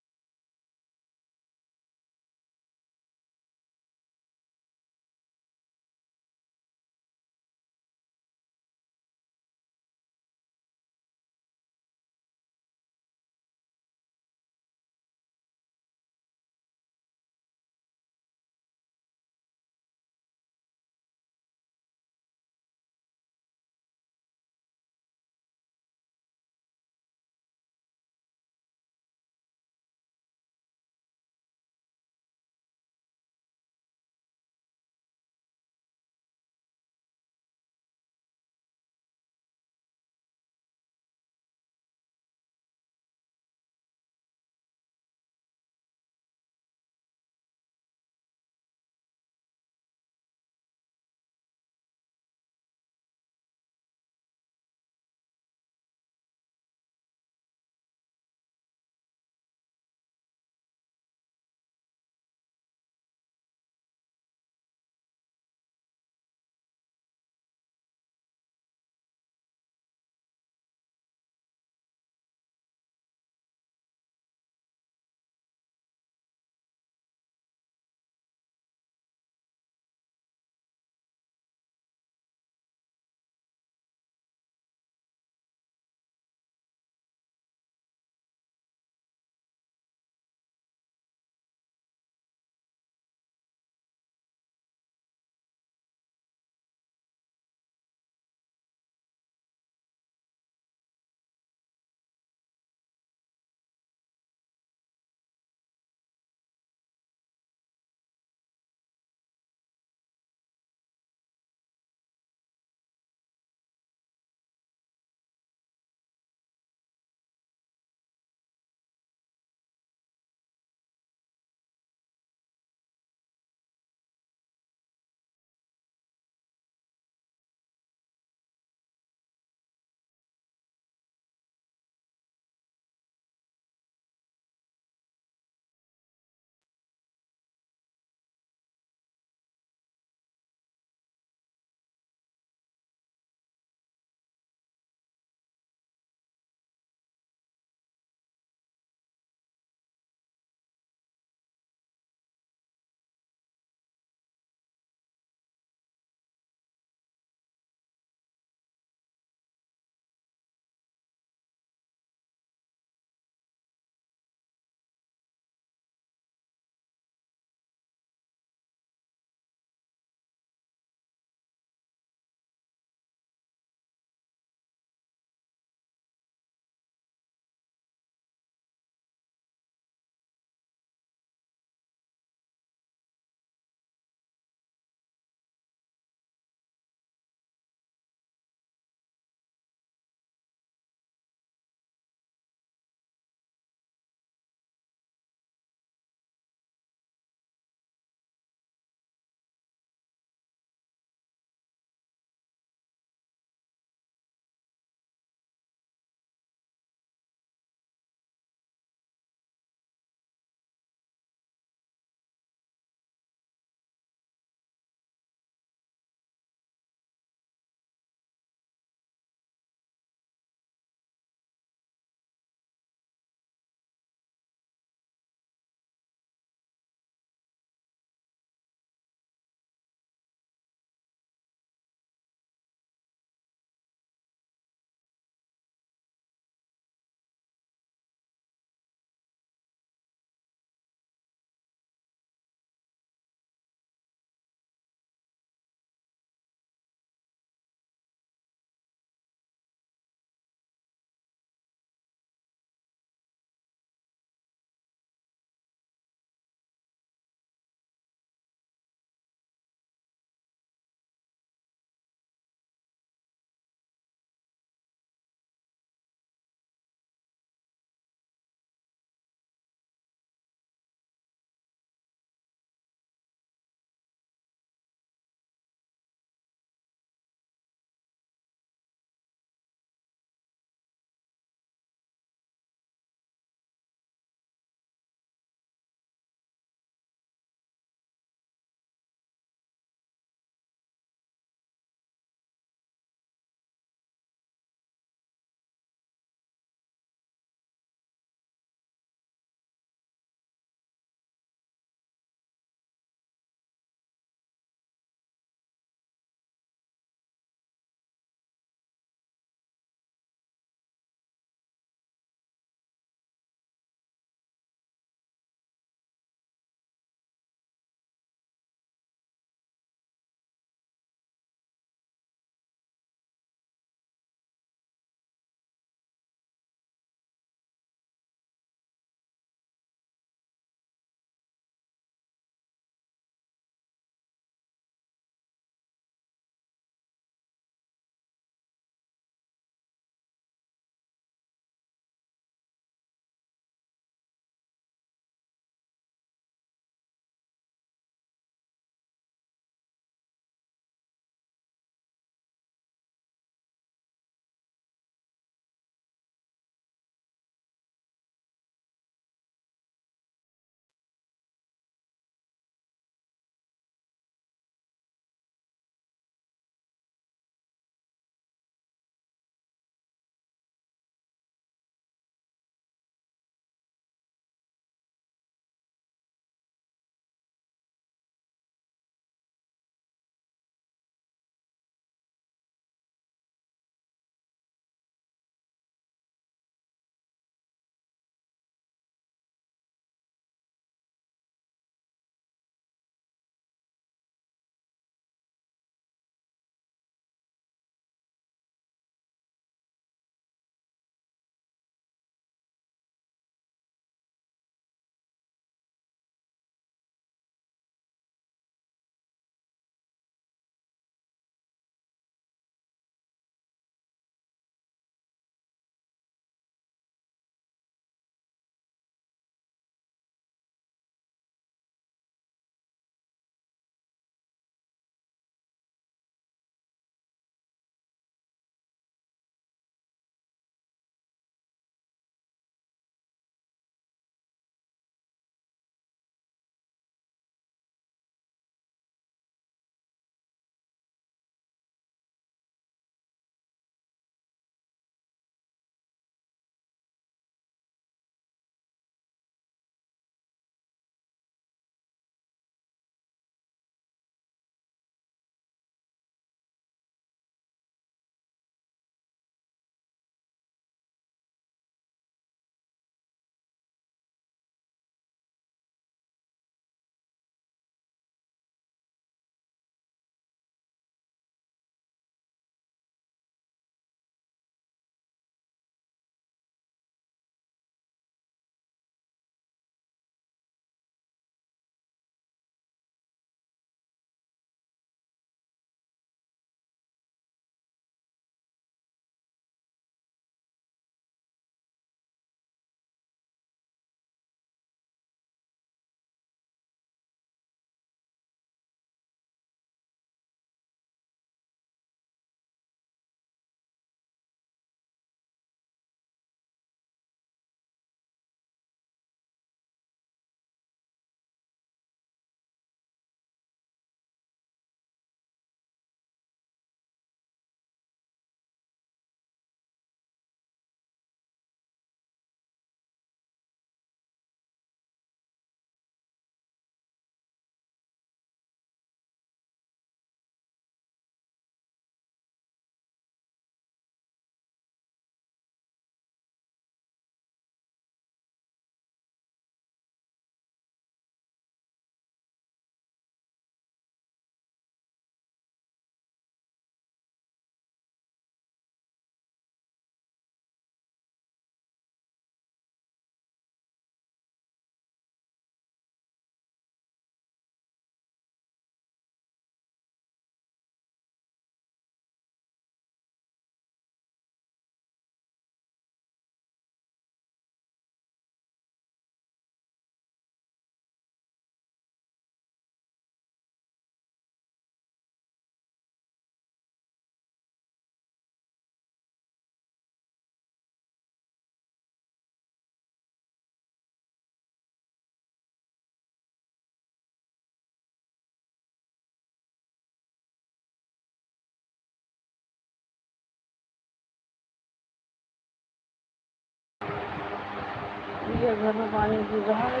है, घर में पानी गिर रहा है।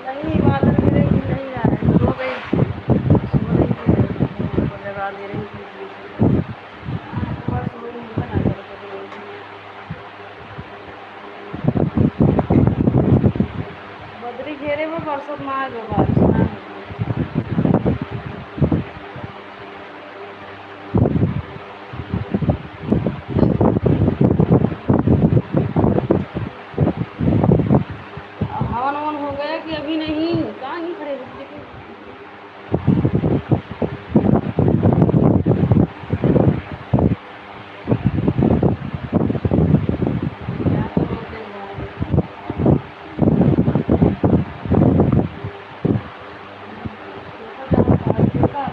नहीं बादल गिरे गिर नहीं रहा है, सो गई, सो रही थी, उनको जगा दे रही थी इसलिए। हाँ सुबह सो रही थी, बना कर सो रही थी। बदरी घेरे में बरसत में आ गया, बारिश ना होगी। हवन वन हो गया कि अभी नहीं? कहाँ ही खड़े रुक के क्या तो बोलते हैं देखा देखा।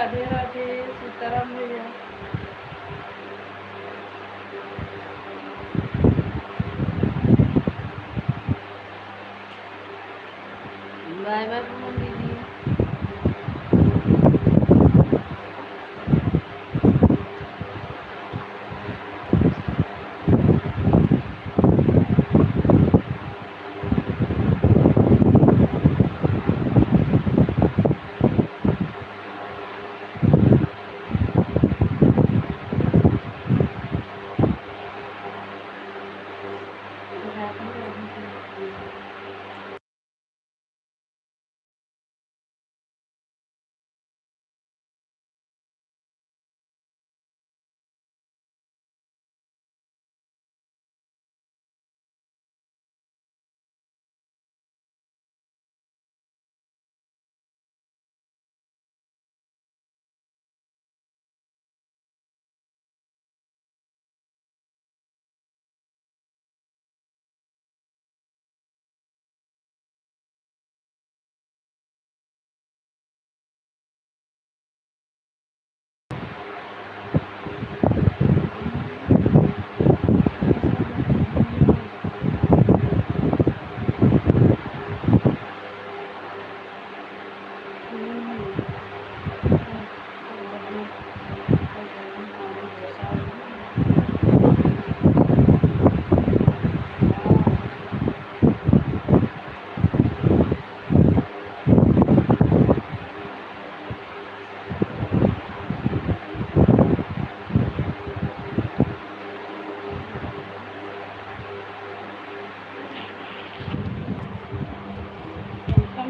राधे राधे, सीताराम भैया। बाय बाय पूनम दीदी।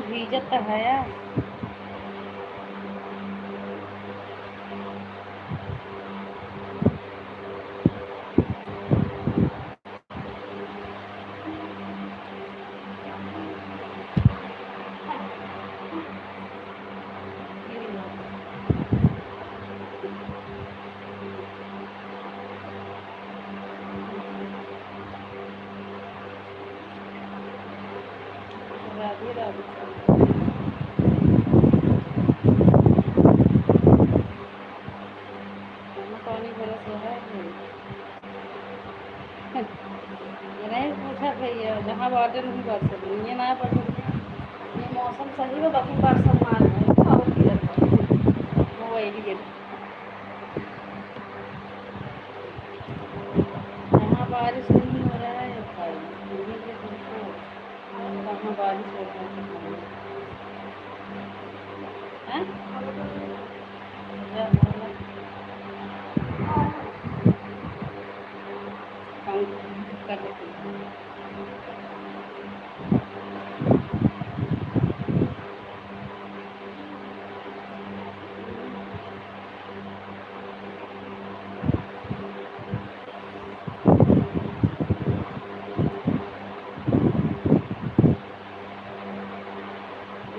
भीजत तो है यार। राधे राधे। पानी भरा सो है नहीं पूछा भैया जहाँ बाटे नहीं बढ़ सकती ये ना बढ़ सकती। ये मौसम सही है बाकी बरसात मार है और गिर मोबाइल गिर जहाँ बारिश नहीं हो रहा है भाई कहाँ बारिश हो रहा है।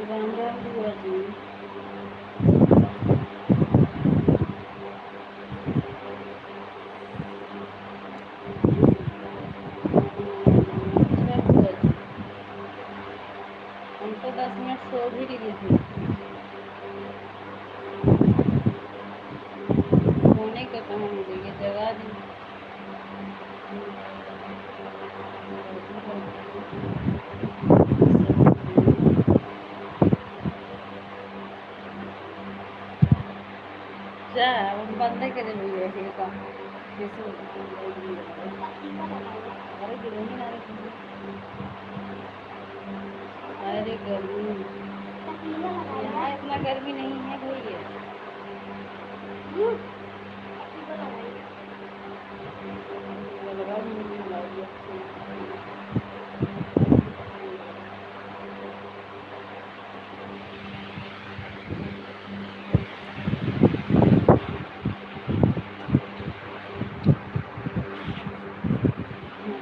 राम राम बुआ जी। हम तो 10 मिनट सो भी लिए थे। सोने का कहाँ मुझे ये जगा दी। जा हम बंद करे भैया ये काम अरे गिरोही ना अरे गर्मी यहाँ इतना गर्मी नहीं है भैया।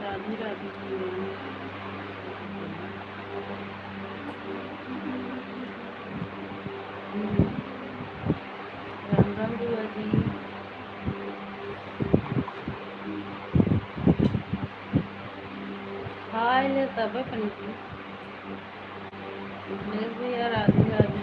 राधे राधे। राम राम बुआ जी। खाए ले तब पनीर भैया राधे राधे।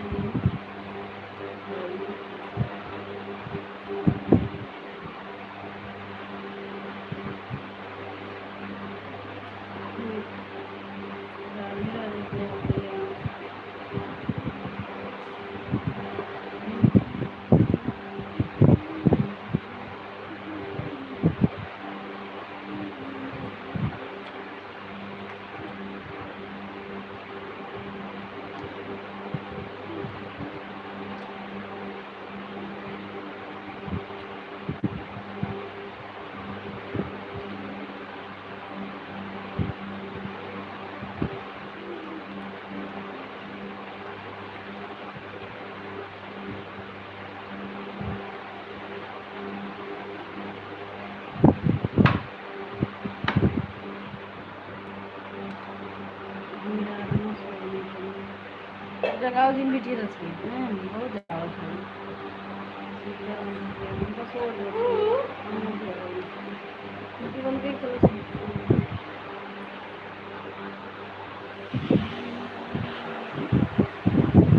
जगाओ दिन बिटिया रस के बहुत जगाओ बन गई चलो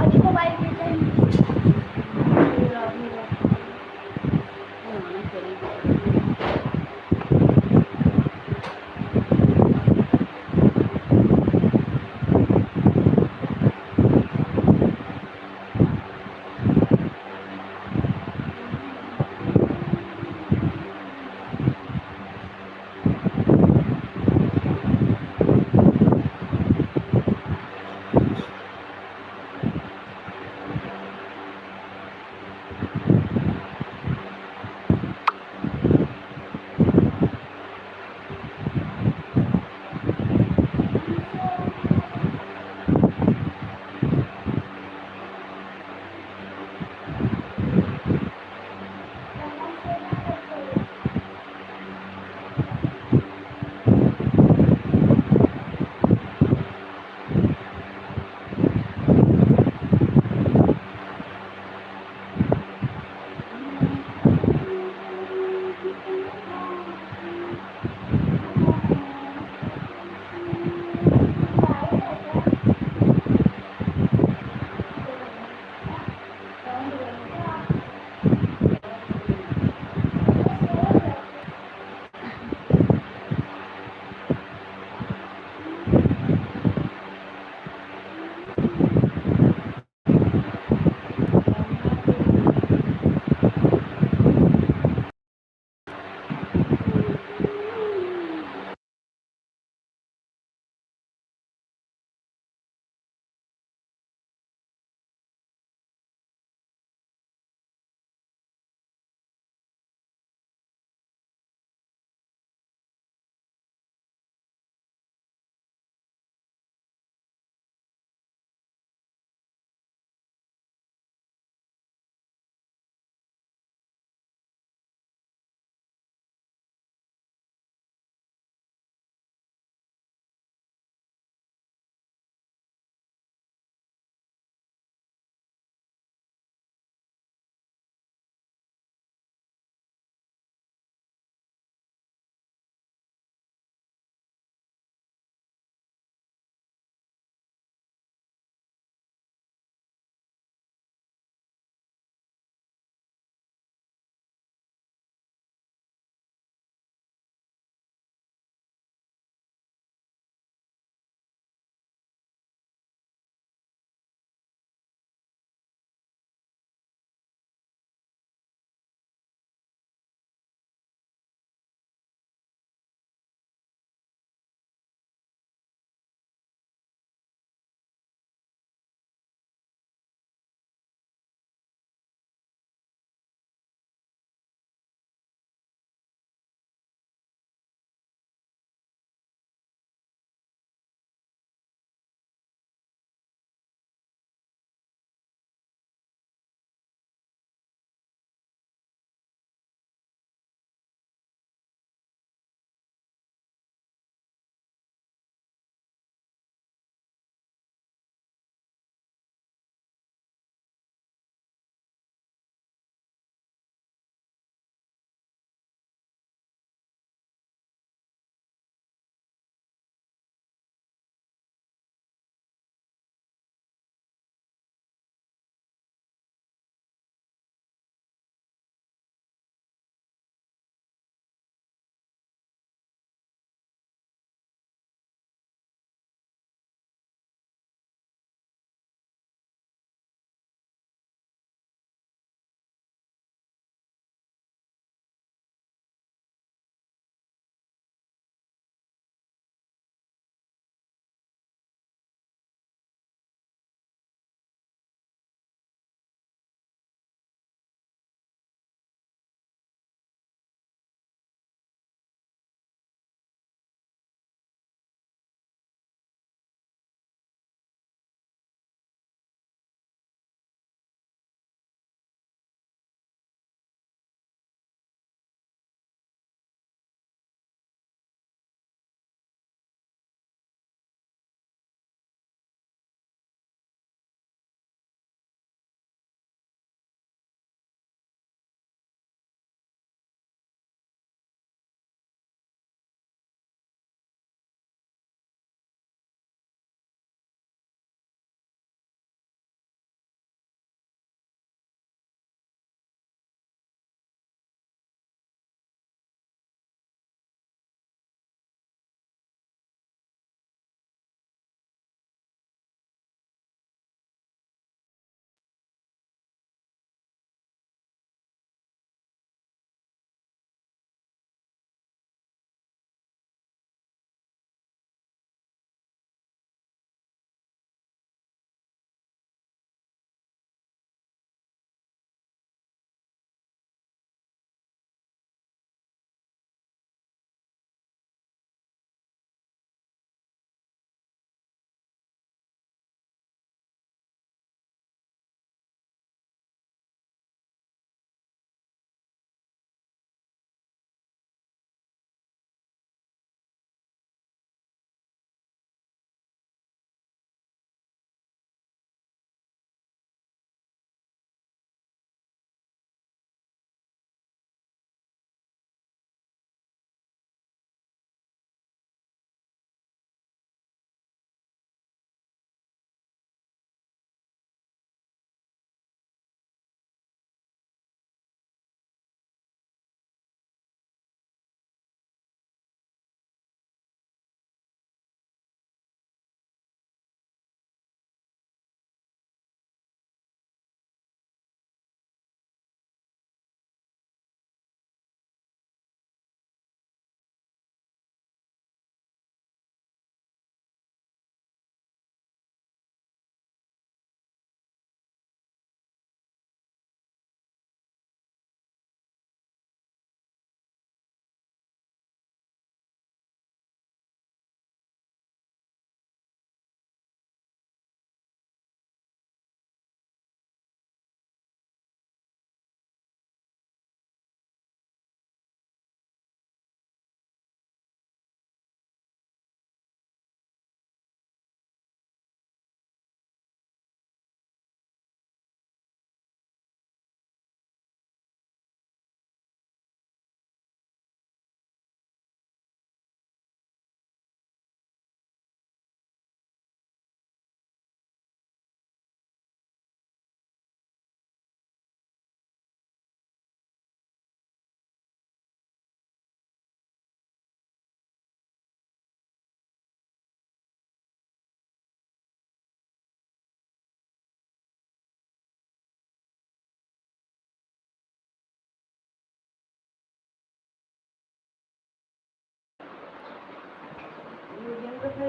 अभी को बाइक ले जाएंगे।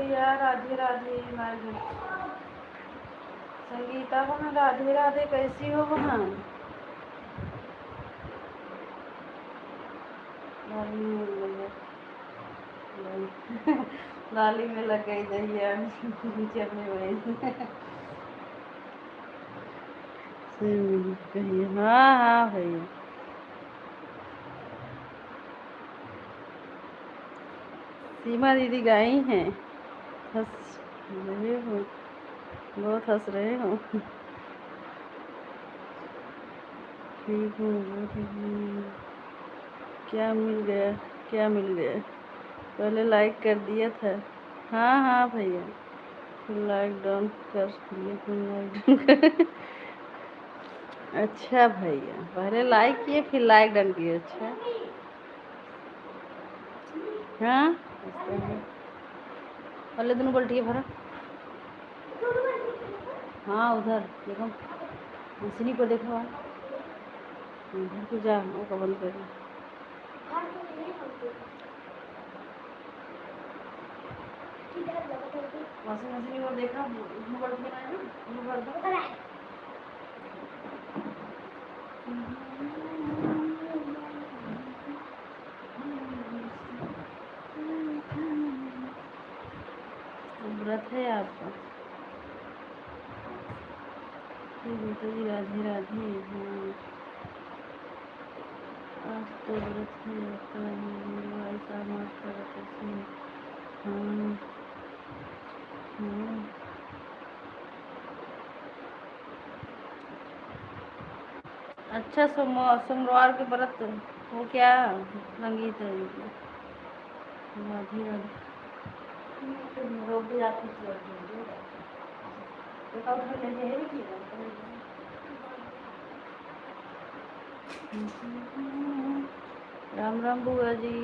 भैया राधे राधे। मार्गन संगीता बहन राधे राधे, कैसी हो बहन? लाली में लग गई दहिया नीचे में वही कहिए। हाँ हाँ भैया, सीमा दीदी गाई हैं, हंस रहे हो, बहुत हंस रहे हो। ठीक हूँ, बहुत ठीक हूँ। क्या मिल गया, क्या मिल गया? पहले लाइक कर दिया था। हाँ हाँ भैया, फिर लाइक डाउन कर दिया, फिर लाइक डाउन कर अच्छा भैया, पहले लाइक किए फिर लाइक डाउन किए। अच्छा हाँ, पहले दोनों बल्टी भरा। हाँ उधर देखो, मशीनी को देखो, घर को जा, वो बंद कर। वाशिंग मशीन को देखा, भर दो ना, भर दो। व्रत है आपका? बेटा जी राधे राधे। हाँ, आज तो व्रत है आपका, मेरे भाई साहब माफ करा कैसे? हाँ हाँ, अच्छा सोमवार के व्रत हो क्या? संगीत है राधे राधे। राम राम बुआ जी।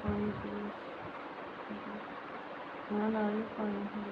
पानी पियो। हाँ नारियल पानी पियो।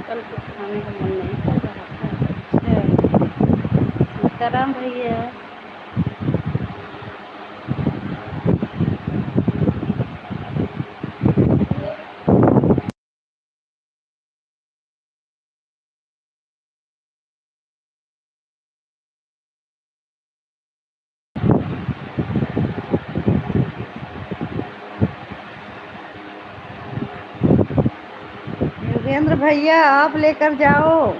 कल कुछ खाने का मन नहीं कर रहा था। अच्छा सीताराम भैया, योगेंद्र भैया आप लेकर जाओ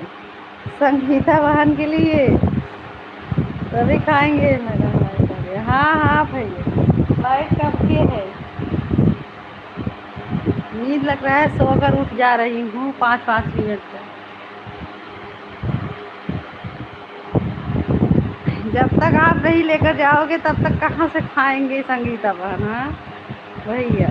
संगीता बहन के लिए, तभी खाएंगे। मैडम हाँ हाँ भैया, लाइट कब के है? नींद लग रहा है, सोकर उठ जा रही हूँ 5-5 मिनट का। जब तक आप नहीं लेकर जाओगे तब तक कहाँ से खाएंगे संगीता बहन? हाँ भैया,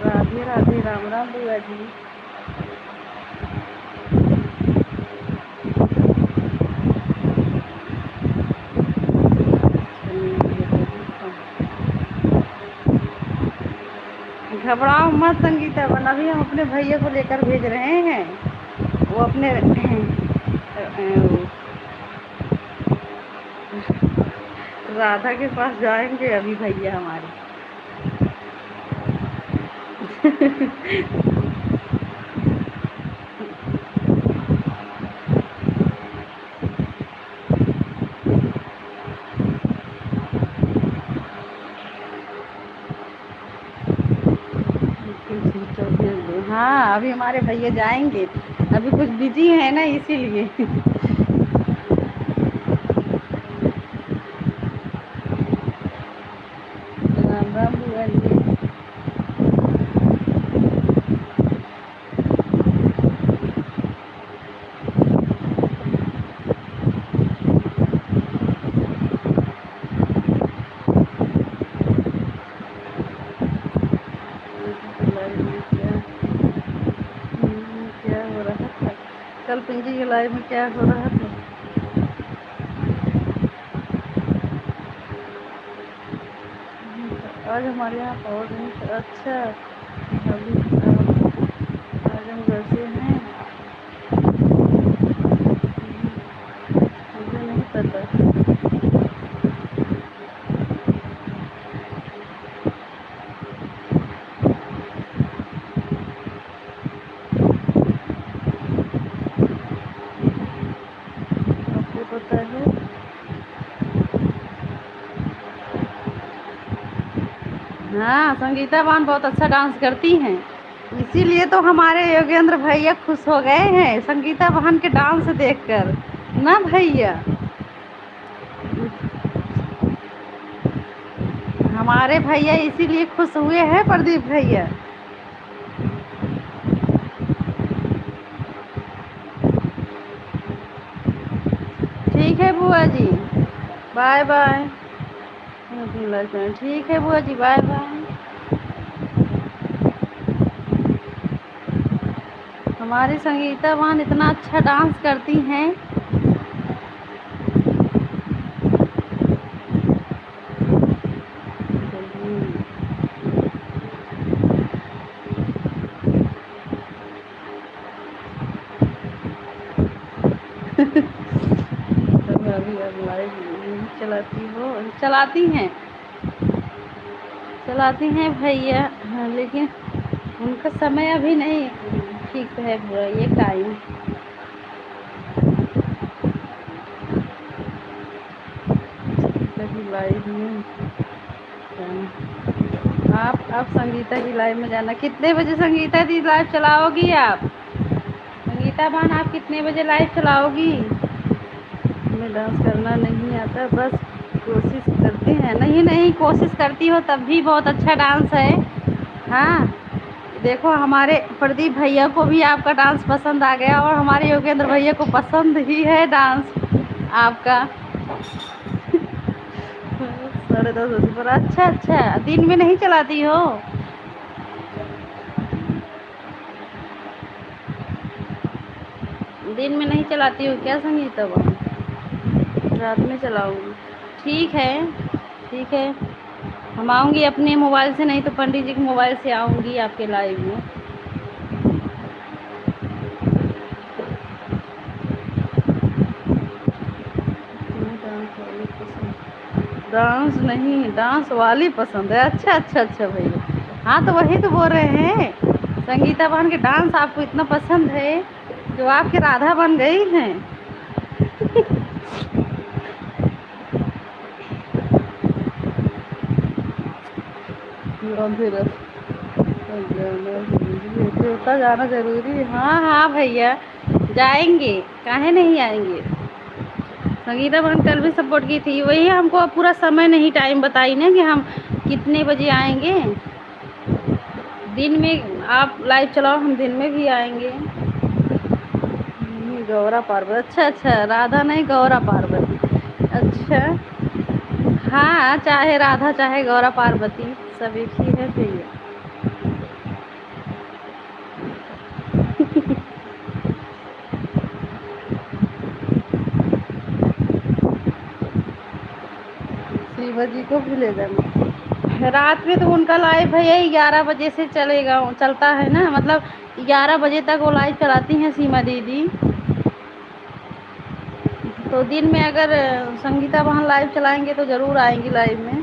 राधे राधे, राम राम बुआ जी। घबराओ मत संगीता बन, अभी हम अपने भैया को लेकर भेज रहे हैं। वो अपने राधा के पास जाएंगे अभी भैया हमारे। हाँ अभी हमारे भैया जाएंगे, अभी कुछ बिजी है ना इसीलिए। राम राम बुआ जी। क्या हो रहा था कल पिंकी की लाइफ में, क्या हो रहा था? आज हमारे यहाँ पहुँच नहीं था। अच्छा अभी आज हम घर से हैं, मुझे नहीं पता। आपको पता है? हाँ संगीता बहन बहुत अच्छा डांस करती हैं, इसीलिए तो हमारे योगेंद्र भैया खुश हो गए हैं संगीता बहन के डांस देखकर ना भैया। हमारे भैया इसीलिए खुश हुए हैं प्रदीप भैया। ठीक है बुआ जी, बाय बाय। ठीक है बुआ जी, बाय बाय। हमारी संगीता बहन इतना अच्छा डांस करती हैं। अभी अब लाइव नहीं चलाती हो, चलाती हैं भैया। हाँ, लेकिन उनका समय अभी नहीं ठीक है बुआ, ये टाइम। कभी लाइव में जाना। आप संगीता की लाइव में जाना। कितने बजे संगीता दी लाइव चलाओगी आप? संगीता बहन आप कितने बजे लाइव चलाओगी? हमें डांस करना नहीं आता, बस कोशिश करते हैं। नहीं नहीं कोशिश करती हो तब भी बहुत अच्छा डांस है। हाँ देखो हमारे प्रदीप भैया को भी आपका डांस पसंद आ गया, और हमारे योगेंद्र भैया को पसंद ही है डांस आपका। 10:30 बजे पर। अच्छा अच्छा, दिन में नहीं चलाती हो? दिन में नहीं चलाती हो क्या संगीता बहन? रात में चलाऊंगी। ठीक है ठीक है, हम आऊँगी अपने मोबाइल से, नहीं तो पंडित जी के मोबाइल से आऊँगी आपके लाइव में। डांस नहीं, डांस वाली पसंद है। अच्छा अच्छा अच्छा भैया, हाँ तो वही तो बोल रहे हैं, संगीता बहन के डांस आपको इतना पसंद है जो आपके राधा बन गई हैं। होता जाना जरूरी है। हाँ हाँ भैया जाएंगे, काहे नहीं आएंगे। संगीता बहन कल भी सपोर्ट की थी, वही हमको पूरा समय नहीं टाइम बताई ना कि हम कितने बजे आएंगे। दिन में आप लाइव चलाओ, हम दिन में भी आएंगे। गौरा पार्वती, अच्छा अच्छा, राधा नहीं गौरा पार्वती। अच्छा हाँ, चाहे राधा चाहे गौरा पार्वती सब एक ही है भैया। शिवा जी को भी ले जाना। रात में तो उनका लाइव है यही 11 बजे से चलेगा, चलता है ना, मतलब 11 बजे तक वो लाइव चलाती हैं सीमा दीदी। तो दिन में अगर संगीता बहन लाइव चलाएंगे तो ज़रूर आएंगी लाइव में।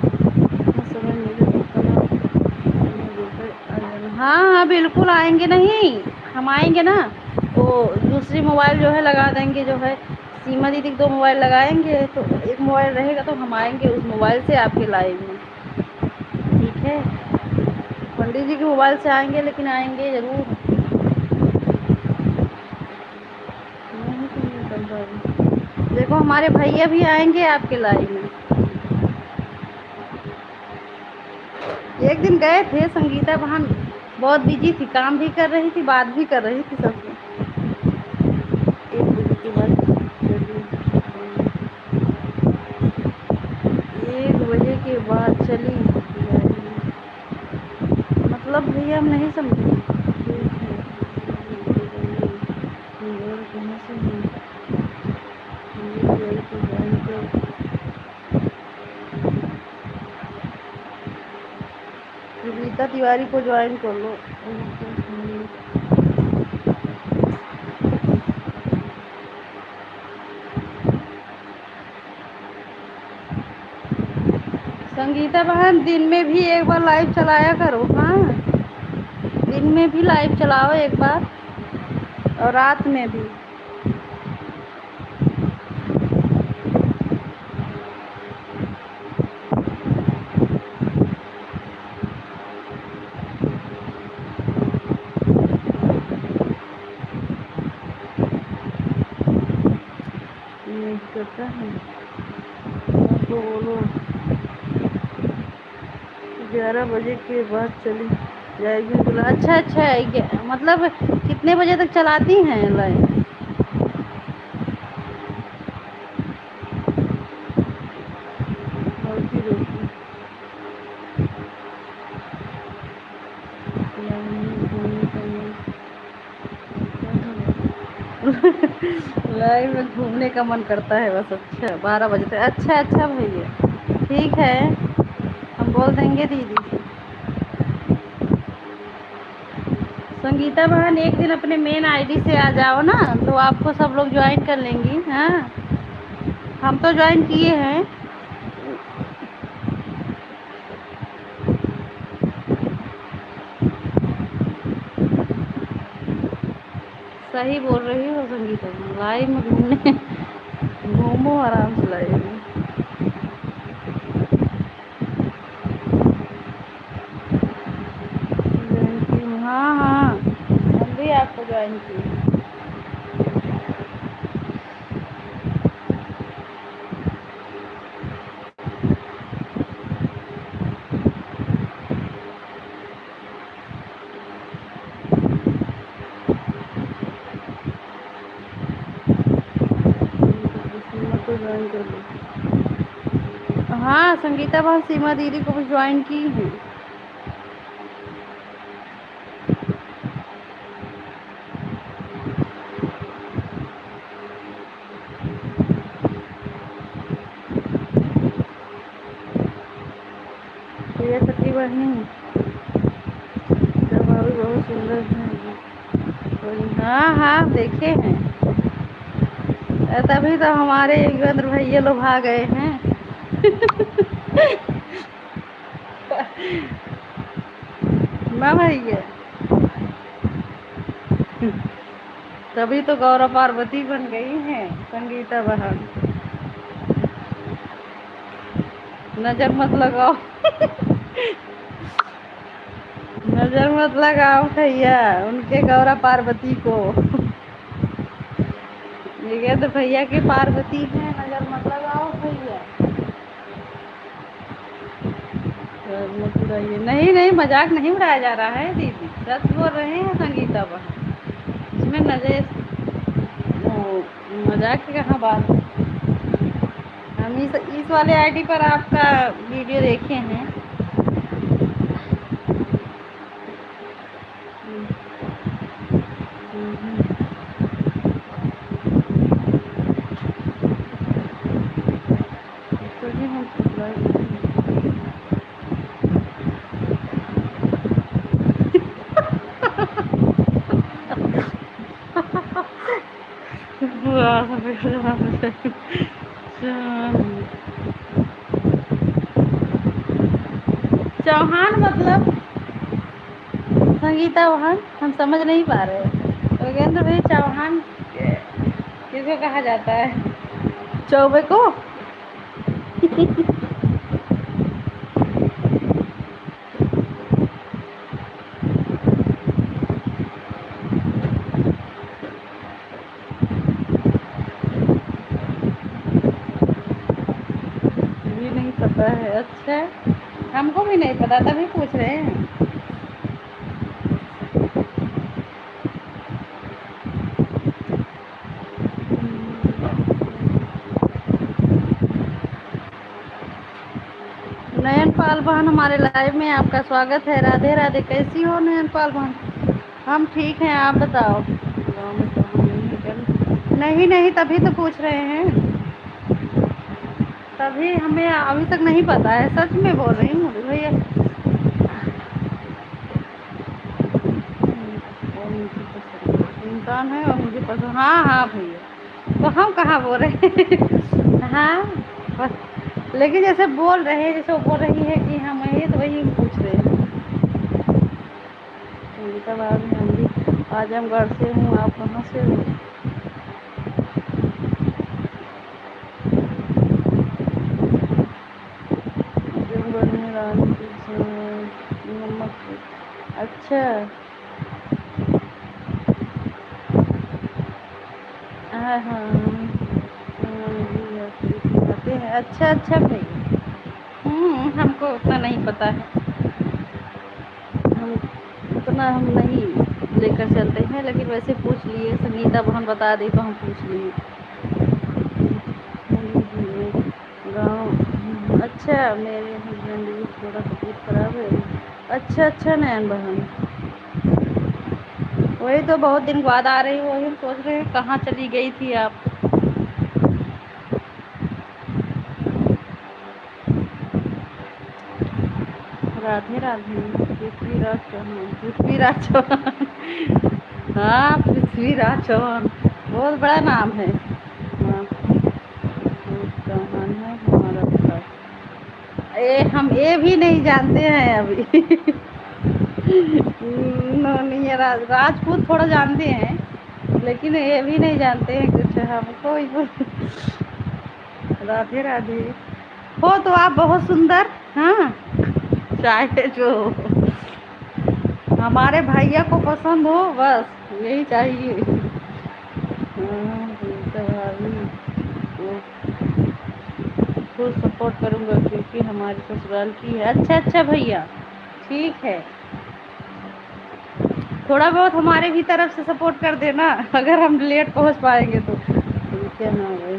हाँ हाँ बिल्कुल आएंगे, नहीं हम आएंगे ना, तो दूसरी मोबाइल जो है लगा देंगे, जो है सीमा दीदी के 2 मोबाइल लगाएंगे, तो एक मोबाइल रहेगा तो हम आएंगे उस मोबाइल से आपके लाइव में। ठीक है, पंडित जी के मोबाइल से आएंगे, लेकिन आएंगे ज़रूर। देखो हमारे भैया भी आएंगे आपके लाइव में। एक दिन गए थे, संगीता बहन बहुत बिजी थी, काम भी कर रही थी, बात भी कर रही थी सबसे। 1 बजे के बाद 1 बजे के बाद चली जाएगी। मतलब भैया हम नहीं समझे। रीता तिवारी को ज्वाइन कर लो। संगीता बहन दिन में भी एक बार लाइव चलाया करो। हाँ, दिन में भी लाइव चलाओ एक बार, और रात में भी। नहीं करता है तो बोलो 11 बजे के बाद चली जाएगी। बोला अच्छा अच्छा है, मतलब कितने बजे तक चलाती हैं लाइव? लाइव में घूमने का मन करता है बस। अच्छा 12 बजे तक, अच्छा अच्छा भैया ठीक है, हम बोल देंगे दीदी से। संगीता बहन एक दिन अपने मेन आईडी से आ जाओ ना, तो आपको सब लोग ज्वाइन कर लेंगी। हाँ, हम तो ज्वाइन किए हैं। सही बोल रही हो संगीता बहन, लाइव में घूमने घूमो आराम से लाइव में। हाँ हाँ, हम भी आपको ज्वाइन किए। ज्वाइन कर लो। हाँ, संगीता बहन सीमा दीदी को भी ज्वाइन की है। प्रिया सती बहनी भाभी बहुत सुंदर है। हाँ हाँ देखे हैं, तभी तो हमारे युगेंद्र भैया लोग आ गए हैं। ना भैया, तभी तो गौरव पार्वती बन गई हैं संगीता बहन। नजर मत लगाओ। नजर मत लगाओ भैया उनके गौरव पार्वती को। युगेंद्र भैया के पार्वती हैं, नजर मत लगाओ भैया। मत उड़ाइए, नहीं नहीं मजाक नहीं उड़ाया जा रहा है दीदी, सच बोल रहे हैं संगीता बहन। इसमें नजर मजाक की कहाँ बात है। हम इस वाले आईडी पर आपका वीडियो देखे हैं। चौहान मतलब संगीता वाहन हम समझ नहीं पा रहे हैं। योगेंद्र भाई चौहान किसको कहा जाता है? चौबे को? भी नहीं पता है। अच्छा, हमको भी नहीं पता तभी पूछ रहे हैं। नयन पाल बहन हमारे लाइव में आपका स्वागत है। राधे राधे। कैसी हो नयन पाल बहन? हम ठीक हैं, आप बताओ। गाँव में तो हम नहीं नहीं, तभी तो पूछ रहे हैं। तभी हमें अभी तक नहीं पता है, सच में बोल रही हूँ भैया। इंसान है और मुझे पसंद। हाँ हाँ भैया, तो हम कहाँ बोल रहे हैं। हाँ बस, लेकिन जैसे बोल रहे हैं, जैसे वो बोल रही है कि हम ये, तो वही पूछ रहे हैं। संगीताबाद में हम भी आजमगढ़ से हूँ। आप कहाँ से हो? आजमगढ़ में रानीपुर से नमक। अच्छा हाँ हाँ आते हैं। अच्छा अच्छा भैया। हमको उतना नहीं पता है। हम उतना हम नहीं लेकर चलते हैं, लेकिन वैसे पूछ लिए। संगीता बहन बता दी तो हम पूछ लिए। गाँव। अच्छा, मेरे हस्बैंड की थोड़ा तबीयत खराब है। अच्छा अच्छा नयन बहन, वही तो बहुत दिन बाद आ रही हो। वही हम सोच रहे हैं कहाँ चली गई थी आप। राधे राधे। पृथ्वीराज चौहान। पृथ्वीराज चौहान। हाँ, पृथ्वीराज चौहान बहुत बड़ा नाम है। हाँ, चौहान है हमारा विकास। हम ये भी नहीं जानते हैं अभी। नहीं है, राजपूत थोड़ा जानते हैं, लेकिन ये भी नहीं जानते हैं कुछ हमको। राधे राधे। हो तो आप बहुत सुंदर। हाँ, चाहे जो हमारे भैया को पसंद हो, बस यही चाहिए। हाँ, तो भाभी वो फुल सपोर्ट करूँगा क्योंकि हमारी ससुराल की है। अच्छा अच्छा भैया, ठीक है। थोड़ा बहुत हमारे भी तरफ से सपोर्ट कर देना, अगर हम लेट पहुंच पाएंगे तो। क्या नाम वही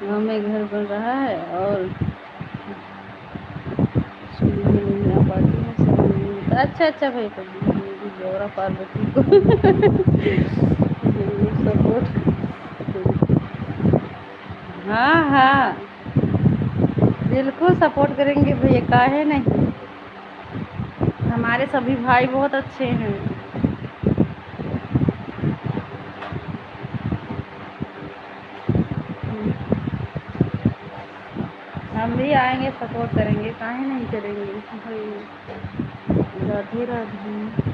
गाँव में घर बन रहा है और नहीं आ पाती है, समय नहीं मिलता। अच्छा अच्छा भाई, तो मेरी गौरा पार्वती को सपोर्ट। हाँ हाँ, बिल्कुल सपोर्ट करेंगे भैया, काहे नहीं। हमारे सभी भाई बहुत अच्छे हैं। हम भी आएंगे, सपोर्ट करेंगे, काहे नहीं करेंगे भाई। राधे राधे।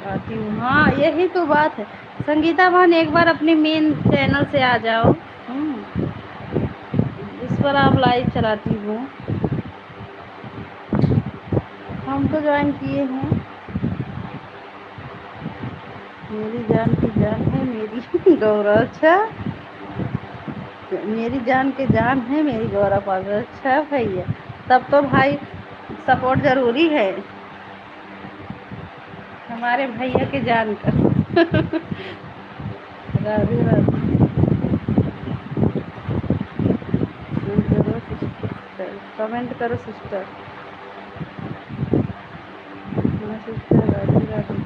आती हूँ। हाँ, यही तो बात है। संगीता बहन, एक बार अपने मेन चैनल से आ जाओ। इस पर आप लाइव चलाती हो। हम तो ज्वाइन किए हैं। मेरी जान की जान है मेरी गौरा। अच्छा, मेरी जान के जान है मेरी गौरा पागल। अच्छा भैया, तब तो भाई सपोर्ट जरूरी है हमारे भैया के जान का। राधे राधे। करो सिस्टर, कमेंट करो सिस्टर। हाँ sister, Radhe Radhe.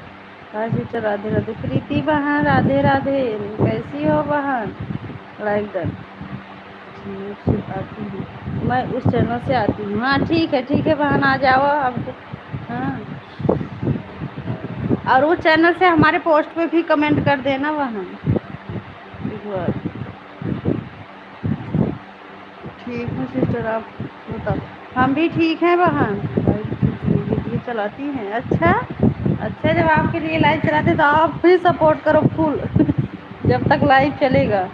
Hi sister, Radhe Radhe. Preeti बहन, राधे राधे। कैसी हो बहन? Like done. आती हूँ मैं, उस चैनल से आती हूँ। हाँ ठीक है बहन, आ जाओ अब। हाँ, और उस चैनल से हमारे पोस्ट पे भी कमेंट कर देना बहन एक बार। ठीक है सिस्टर, आप बताओ। हम भी ठीक हैं बहन। वीडियो चलाती हैं? अच्छा अच्छा, जब आपके लिए लाइव चलाते तो आप भी सपोर्ट करो फुल जब तक लाइव चलेगा।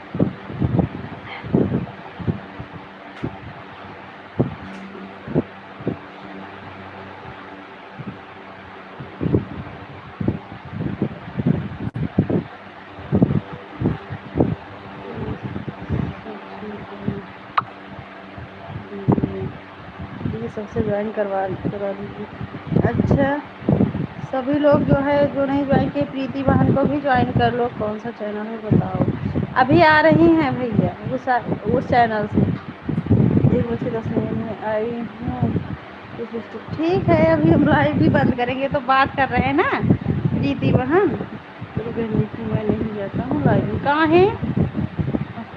ये सबसे ज्वाइन करा दीजिए। अच्छा, सभी लोग जो है, जो नहीं ज्वाइन किए, प्रीति बहन को भी ज्वाइन कर लो। कौन सा चैनल है बताओ? अभी आ रही हैं भैया उस चैनल से। 1:10 में आई हूँ। ठीक है, अभी हम लाइव भी बंद करेंगे तो बात कर रहे हैं ना प्रीति बहन। तो मैं नहीं जाता हूँ लाइव। कहाँ है?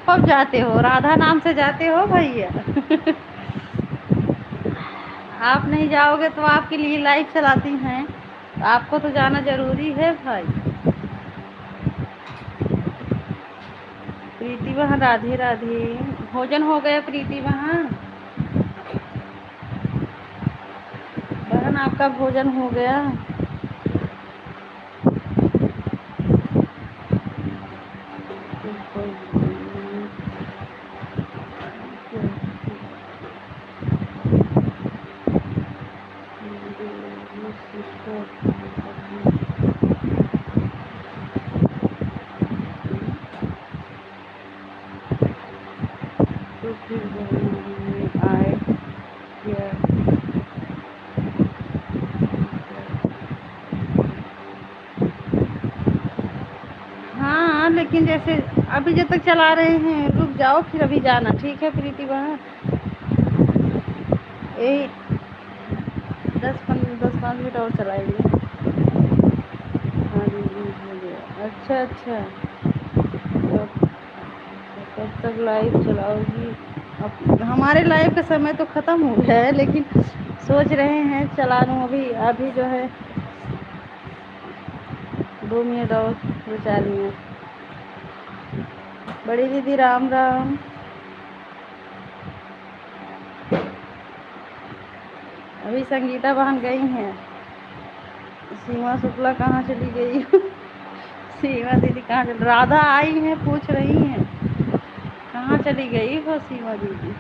कब जाते हो? राधा नाम से जाते हो भैया आप नहीं जाओगे तो आपके लिए लाइव चलाती हैं, तो आपको तो जाना जरूरी है भाई। प्रीति बहन, राधे राधे। भोजन हो गया प्रीति बहन? बहन आपका भोजन हो गया? तो फिर आए क्या? हाँ, लेकिन जैसे अभी जब तक चला रहे हैं रुक जाओ, फिर अभी जाना। ठीक है प्रीति बहन, यही 10-5 मिनट और चलाएंगे। हाँ दीदी हो गया। अच्छा अच्छा, कब तक लाइव चलाओगी? अब हमारे लाइव का समय तो ख़त्म हो गया है, लेकिन सोच रहे हैं चला लूँ। अभी अभी जो है 2 मिनट और, 2-4 मिनट। बड़ी दीदी राम राम। अभी संगीता बहन गई हैं। सीमा शुक्ला कहाँ चली गई सीमा दीदी कहाँ चल? राधा आई हैं, पूछ रही हैं कहाँ चली गई वो सीमा दीदी।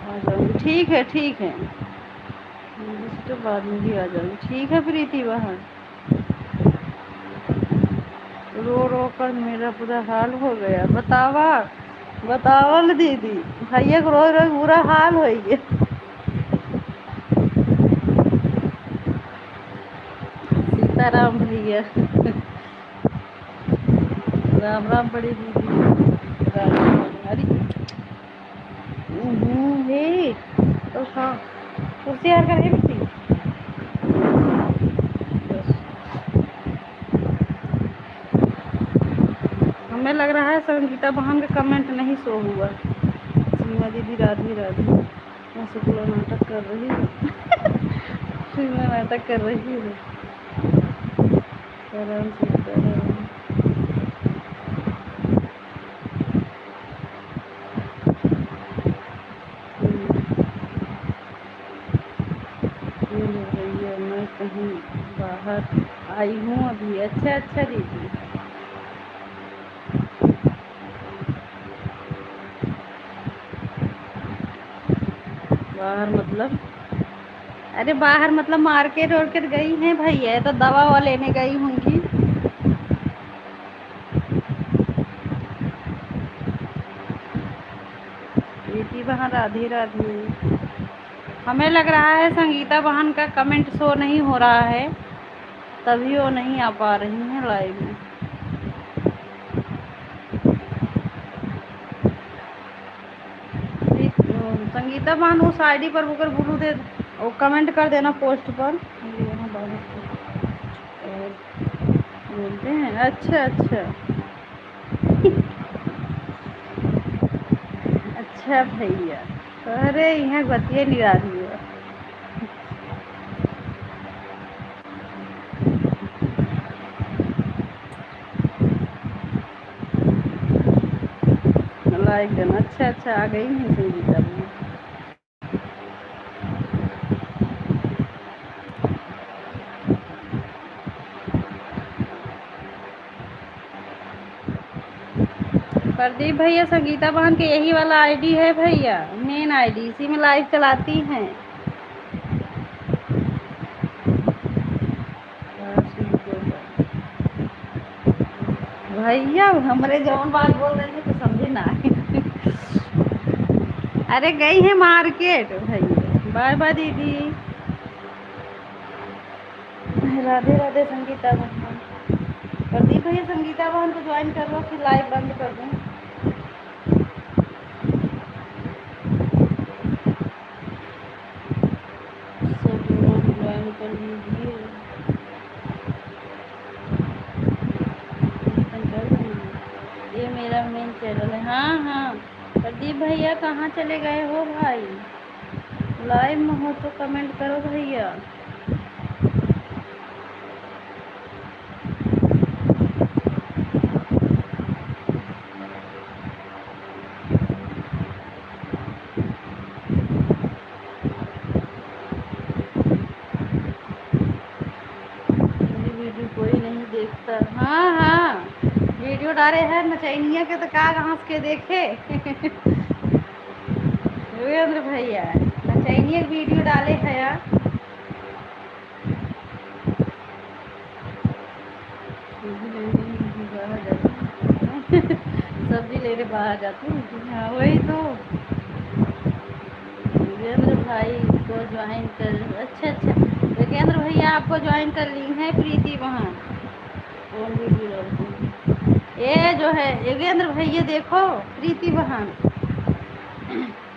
आ जाऊँगी। ठीक है तो बाद में भी आ जाऊँगी। ठीक है प्रीति बहन। रो रो कर मेरा बुरा हाल हो गया। बतावल दीदी, भैया को रो रो बुरा हाल हो गया। सीताराम भैया राम राम बड़ी दीदी। राम राम। अरे हे तो हाँ, कुर्सी हार कर बेटी। हमें लग रहा है संगीता बहन का कमेंट नहीं शो हुआ। सीमा दीदी राधे राधे। मैं शुक्ला नाटक कर रही हूँ सीमा नाटक कर रही हूँ। सीताराम सीताराम। ये ले भैया, मैं कहीं बाहर आई हूँ अभी। अच्छा अच्छा दीदी। बाहर मतलब? अरे बाहर मतलब मार्केट वार्केट गई हैं भैया, तो दवा ववा लेने गई होंगी। प्रीति बहन राधे राधे। हमें लग रहा है संगीता बहन का कमेंट शो नहीं हो रहा है, तभी वो नहीं आ पा रही हैं लाइव में। संगीता बहन उस आईडी पर होकर बोलू दे और कमेंट कर देना पोस्ट पर। और बोलते हैं अच्छा अच्छा। अच्छा भैया, अरे यहाँ बतिए नहीं रही है। लाइक देना। अच्छा अच्छा, आ गई नहीं संगीता भी। प्रदीप भैया संगीता बहन के यही वाला आईडी है भैया, मेन आईडी, इसी में लाइव चलाती हैं। भैया हमारे जौन बात बोल रहे थे तो समझे ना। अरे गई है मार्केट भैया। बाय बाय दीदी। राधे राधे संगीता बहन। प्रदीप भैया संगीता बहन को ज्वाइन कर लो, फिर लाइव बंद कर दूँ। सब लोग ज्वाइन कर लीजिए। ये मेरा मेन चैनल है। हाँ हाँ प्रदीप भैया कहाँ चले गए हो भाई? लाइव में हो तो कमेंट करो भैया। वीडियो कोई नहीं देखता। हाँ हाँ वीडियो डाले हैं नचैनिया के तो का हंस के देखे। वीरेंद्र भैया नचैनिया के वीडियो डाले हैं यार। सब्जी लेने बाहर जाती हूँ। हाँ वही तो। वीरेंद्र भाई को ज्वाइन कर। अच्छा अच्छा वीरेंद्र भैया आपको ज्वाइन कर ली है प्रीति वहाँ। कौन वीडियो डालती है? ये जो है योगेंद्र भैया देखो, प्रीति बहन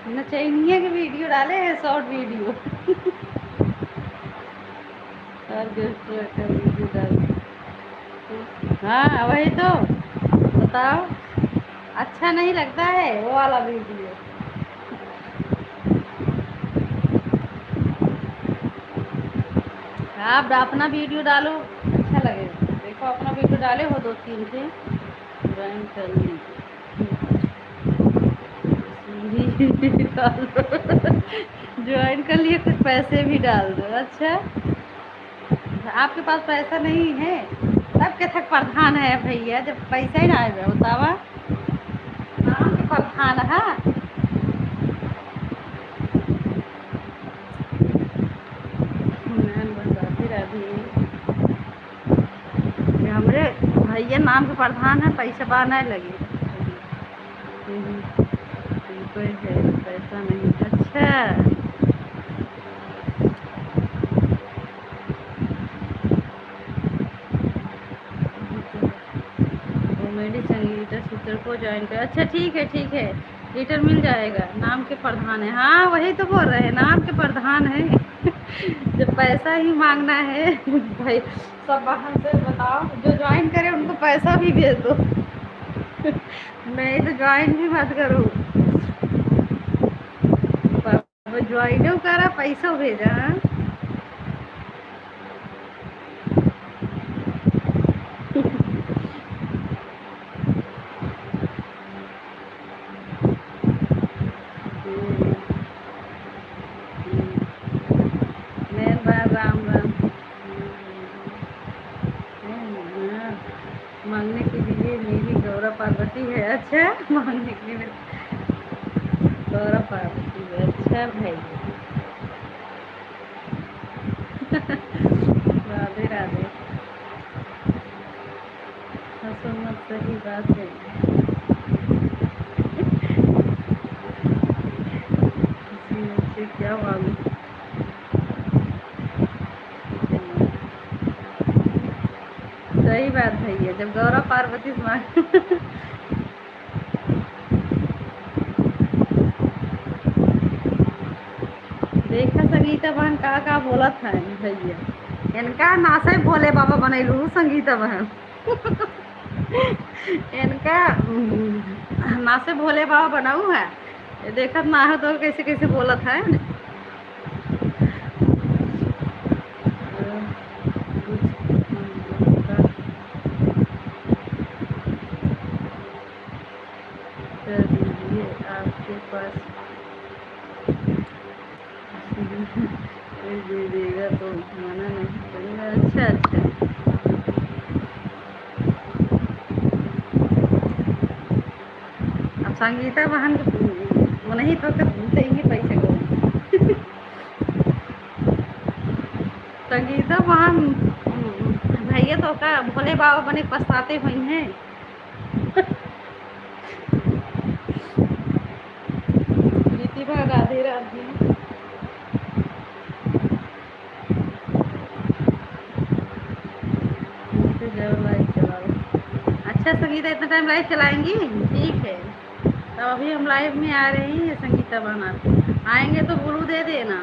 नचैनिया के वीडियो डाले हैं, शॉर्ट वीडियो। और का वीडियो डाल। हाँ वही तो, बताओ अच्छा नहीं लगता है वो वाला वीडियो? आप अपना वीडियो डालो अच्छा लगेगा। देखो अपना वीडियो डाले हो 2-3 से ज्वाइन कर लीजिए। ज्वाइन कर लिए, कुछ पैसे भी डाल दो। अच्छा आपके पास पैसा नहीं है तब के थक प्रधान है भैया, जब पैसा ही ना आए बतावा नाम के प्रधान है। हमरे भैया नाम के प्रधान है, पैसा बाना लगे। कोई है पैसा नहीं। अच्छा कॉमेडी संगीता सूत्र को ज्वाइन कर। अच्छा ठीक है ठीक है, लीटर मिल जाएगा। नाम के प्रधान है। हाँ वही तो बोल रहे हैं, नाम के प्रधान है। जब पैसा ही मांगना है भाई सब बाहर से बताओ, जो ज्वाइन करे उनको पैसा भी भेज दो। मैं तो ज्वाइन भी मत करूँ, ज्वाइन करा पैसा भेजा। राम राम मांगने के लिए मेरी गौरा पार्वती है। अच्छा मांगने के लिए गौरा पार्वती है। अच्छा भाई राधे राधे। हंसो मत, सही बात है। क्या मालूम, सही बात भैया, जब गौरा पार्वती मांग संगीता बहन का बोला था भैया, इनका नासे भोले बाबा बनैलू संगीता बहन। इनका नासे भोले बाबा बनाऊ है, देखत ना हो तो कैसे कैसे बोलत है। कर दीजिए आपके पास कोई दे देगा तो मना नहीं करेगा। अच्छा अच्छा, अब संगीता बहन वो नहीं तो देंगे पैसे को। संगीता बहन भैया तो का भोले बाबा बने पछताते हुई हैं। प्रीतिभा राधे राधे। जब लाइव चलाओ। अच्छा संगीता इतना टाइम लाइव चलाएंगी, ठीक है। तो अभी हम लाइव में आ रहे हैं संगीता बहन, आएंगे तो ब्लू दे देना।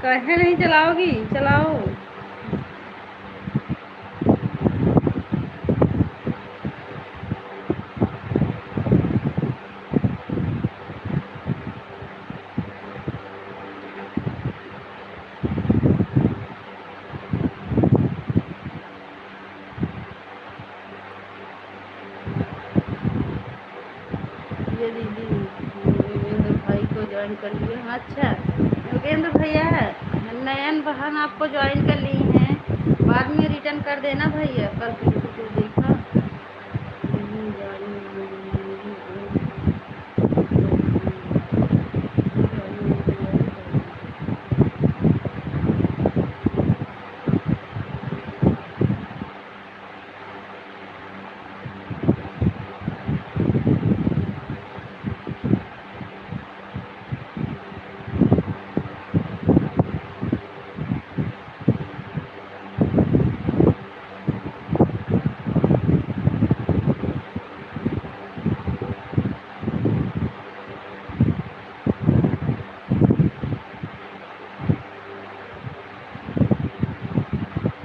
कहे नहीं चलाओगी, चलाओ। ये दीदी योगेंद्र भाई को ज्वाइन कर लिया। अच्छा योगेंद्र भैया, नयन बहन आपको ज्वाइन कर ली हैं, बाद में रिटर्न कर देना भैया। कल किसी को देखा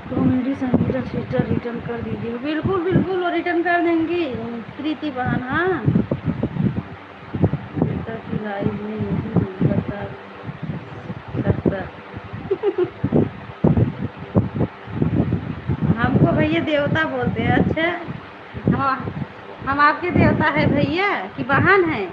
तो मेरी संगीता सिस्टर रिटर्न कर दीजिए। बिल्कुल बिल्कुल वो रिटर्न कर देंगी प्रीति बहन। हाँ बेटा की लाइव में नहीं बता सकता। हमको भैया देवता बोलते हैं। अच्छा हम आपके देवता है भैया कि बहन है?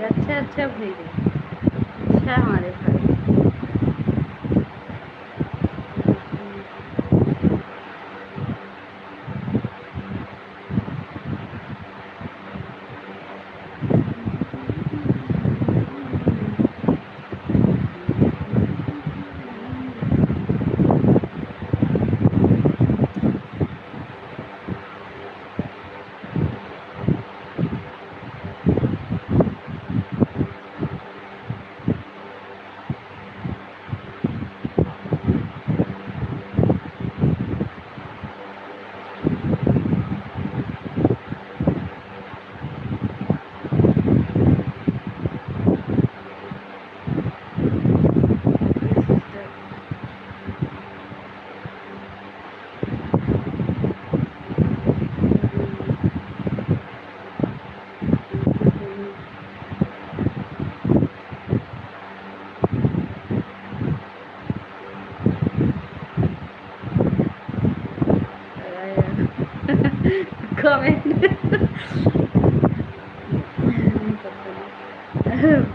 अच्छा अच्छा भैया, अच्छा हमारे भाई। कमेंट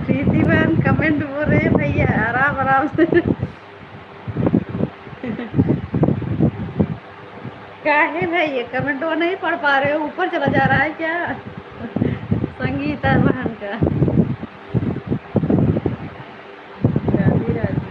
प्रीति बहन कमेंट बोल रहे हैं भैया, आराम आराम से। काहे भैया कमेंट वो नहीं पढ़ पा रहे हो, ऊपर चला जा रहा है क्या? संगीता बहन का। राधे राधे।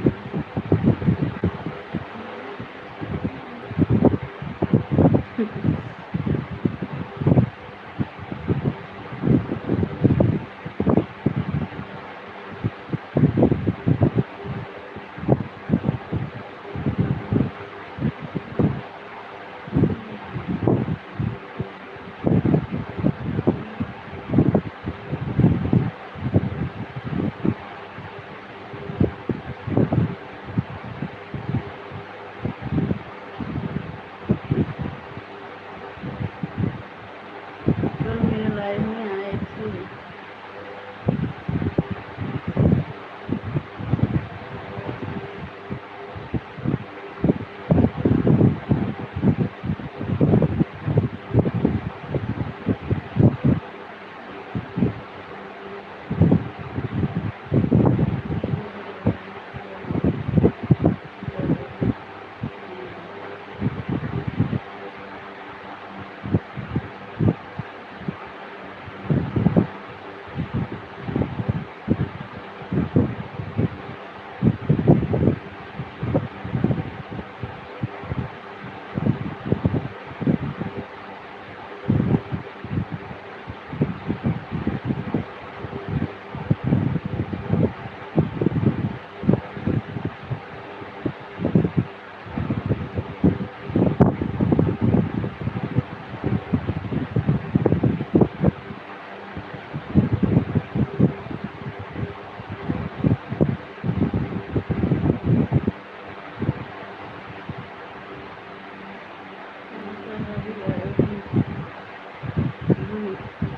कल मेरे लाइव में आए थे।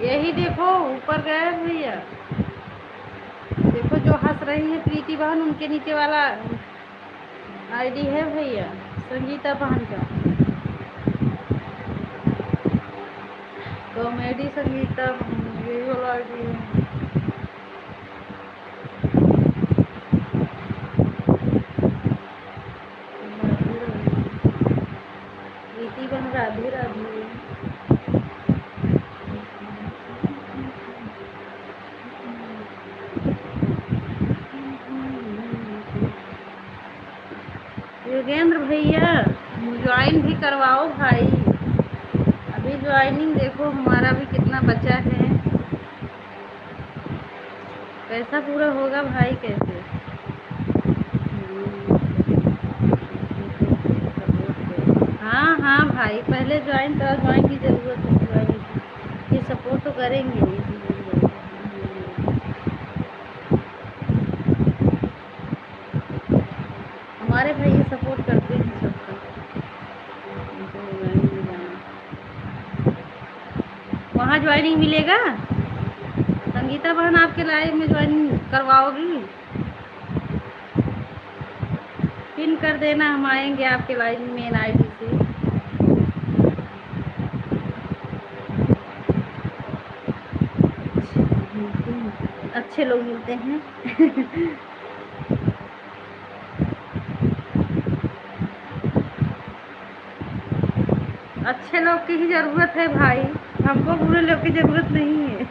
यही देखो ऊपर गए भैया, देखो जो हंस रही है प्रीति बहन, उनके नीचे वाला आईडी है भैया संगीता बहन का। कॉमेडी संगीता बहन, यही वाला आईडी है। प्रीति बहन राधे राधे। योगेंद्र भैया ज्वाइन भी करवाओ भाई, अभी ज्वाइनिंग देखो हमारा भी कितना बचा है, कैसा पूरा होगा भाई कैसे। हाँ हाँ भाई पहले ज्वाइन करो, ज्वाइन की ज़रूरत है, ज्वाइन ये सपोर्ट तो करेंगे ही। हमारे भाई ये सपोर्ट करते हैं सबका। वहाँ ज्वाइनिंग मिलेगा संगीता बहन, आपके लाइव में ज्वाइनिंग करवाओगी, पिन कर देना, हम आएंगे आपके लाइव में मेन आईडी से। अच्छे लोग मिलते हैं। अच्छे लोग की ही ज़रूरत है भाई, हमको बुरे लोग की ज़रूरत नहीं है।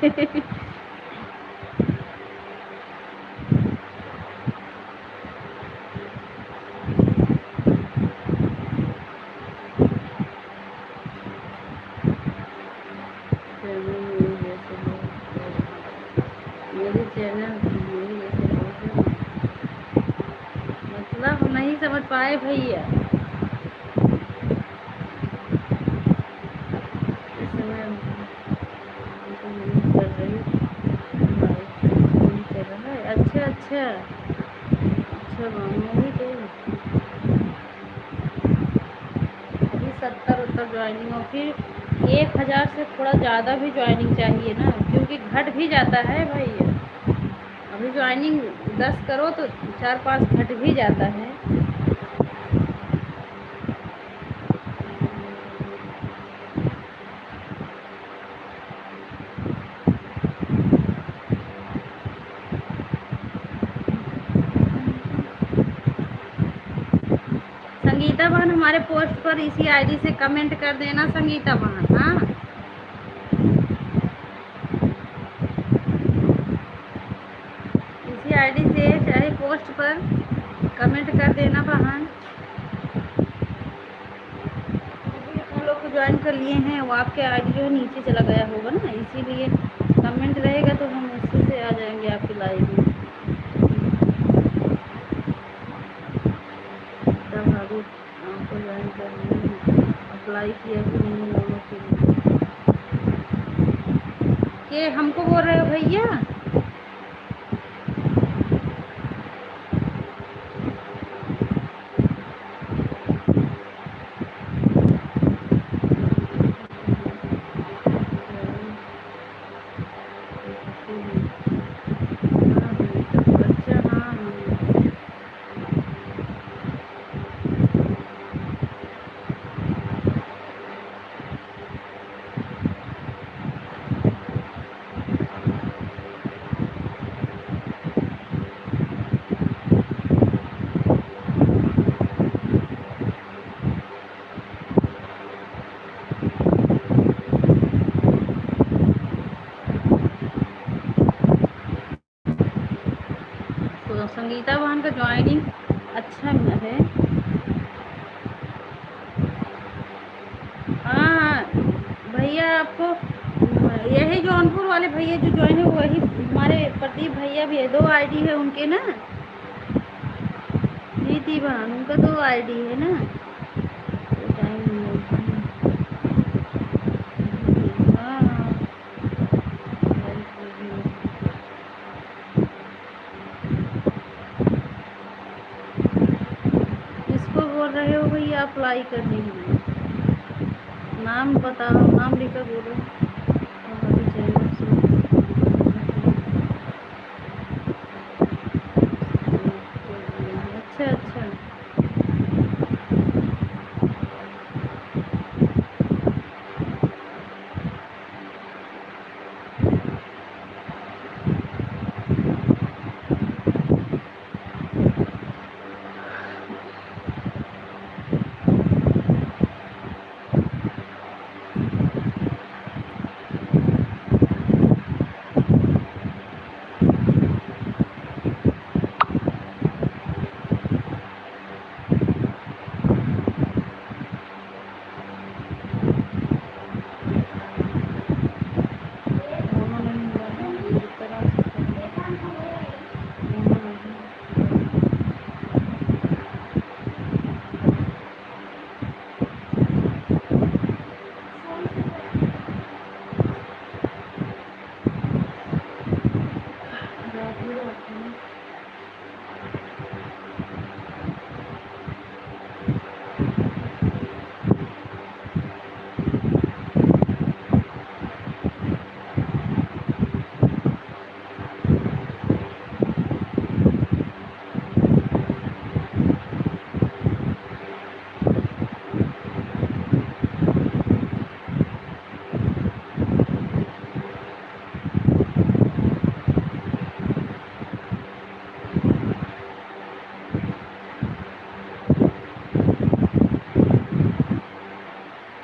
मेरे चैनल मतलब नहीं समझ पाए भैया। इस समय कर रही चल रहा है। अच्छा अच्छा अच्छा नहीं तो अभी 70 ज्वाइनिंग हो, फिर 1000 से थोड़ा ज़्यादा भी ज्वाइनिंग चाहिए ना, क्योंकि घट भी जाता है भैया। अभी ज्वाइनिंग 10 करो तो 4-5 घट भी जाता है। संगीता बहन हमारे पोस्ट पर इसी आईडी से कमेंट कर देना संगीता बहन। हाँ पोस्ट पर कमेंट कर देना बहन। हम लोग को ज्वाइन कर लिए हैं, वो आपके आईडी जो है नीचे चला गया होगा ना, इसीलिए कमेंट रहेगा तो हम उसी से आ जाएंगे आपकी लाइव में। तब भाभी आपको ज्वाइन कर लिए, अप्लाई किया कि नहीं लोगों के लिए। ये हमको बोल रहे हो भैया? अच्छा हाँ हाँ। तो संगीता बहन का ज्वाइनिंग अच्छा है। हाँ भैया, आपको यही जौनपुर वाले भैया जो ज्वाइन है वही हमारे प्रदीप भैया भी है, 2 आईडी है उनके ना। प्रीति बहन उनका 2 आईडी है ना, तो टाइम नहीं मिलता है। हाँ हाँ, किसको बोल रहे हो भैया अप्लाई करने के लिए? नाम बताओ, नाम लेकर बोलो। हमारे चैनल से अच्छा अच्छा। उन्होंने नहीं बोला, इस तरह से रात में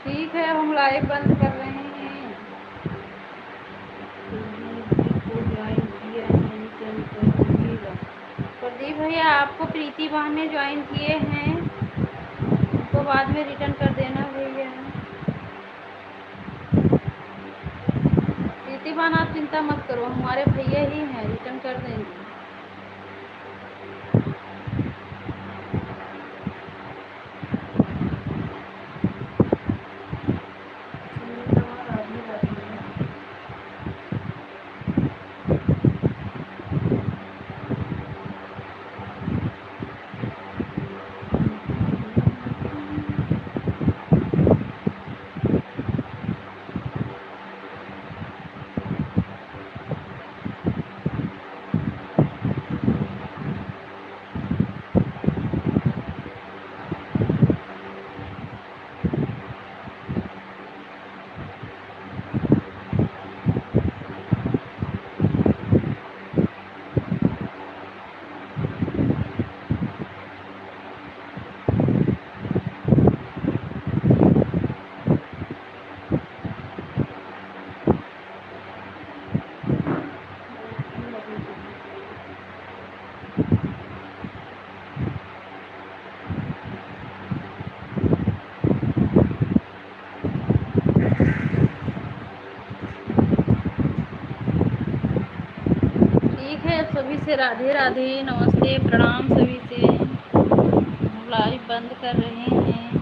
ठीक है, हम लाइव बंद कर रहे हैं। को ज्वाइन किया है, चल करिएगा। प्रदीप भैया आपको प्रीति बहन ने ज्वाइन किए हैं, उनको बाद में रिटर्न कर देना भैया। प्रीति बहन आप चिंता मत करो, हमारे भैया ही हैं, रिटर्न कर देंगे। से राधे राधे, नमस्ते, प्रणाम सभी से। लाइव बंद कर रहे हैं।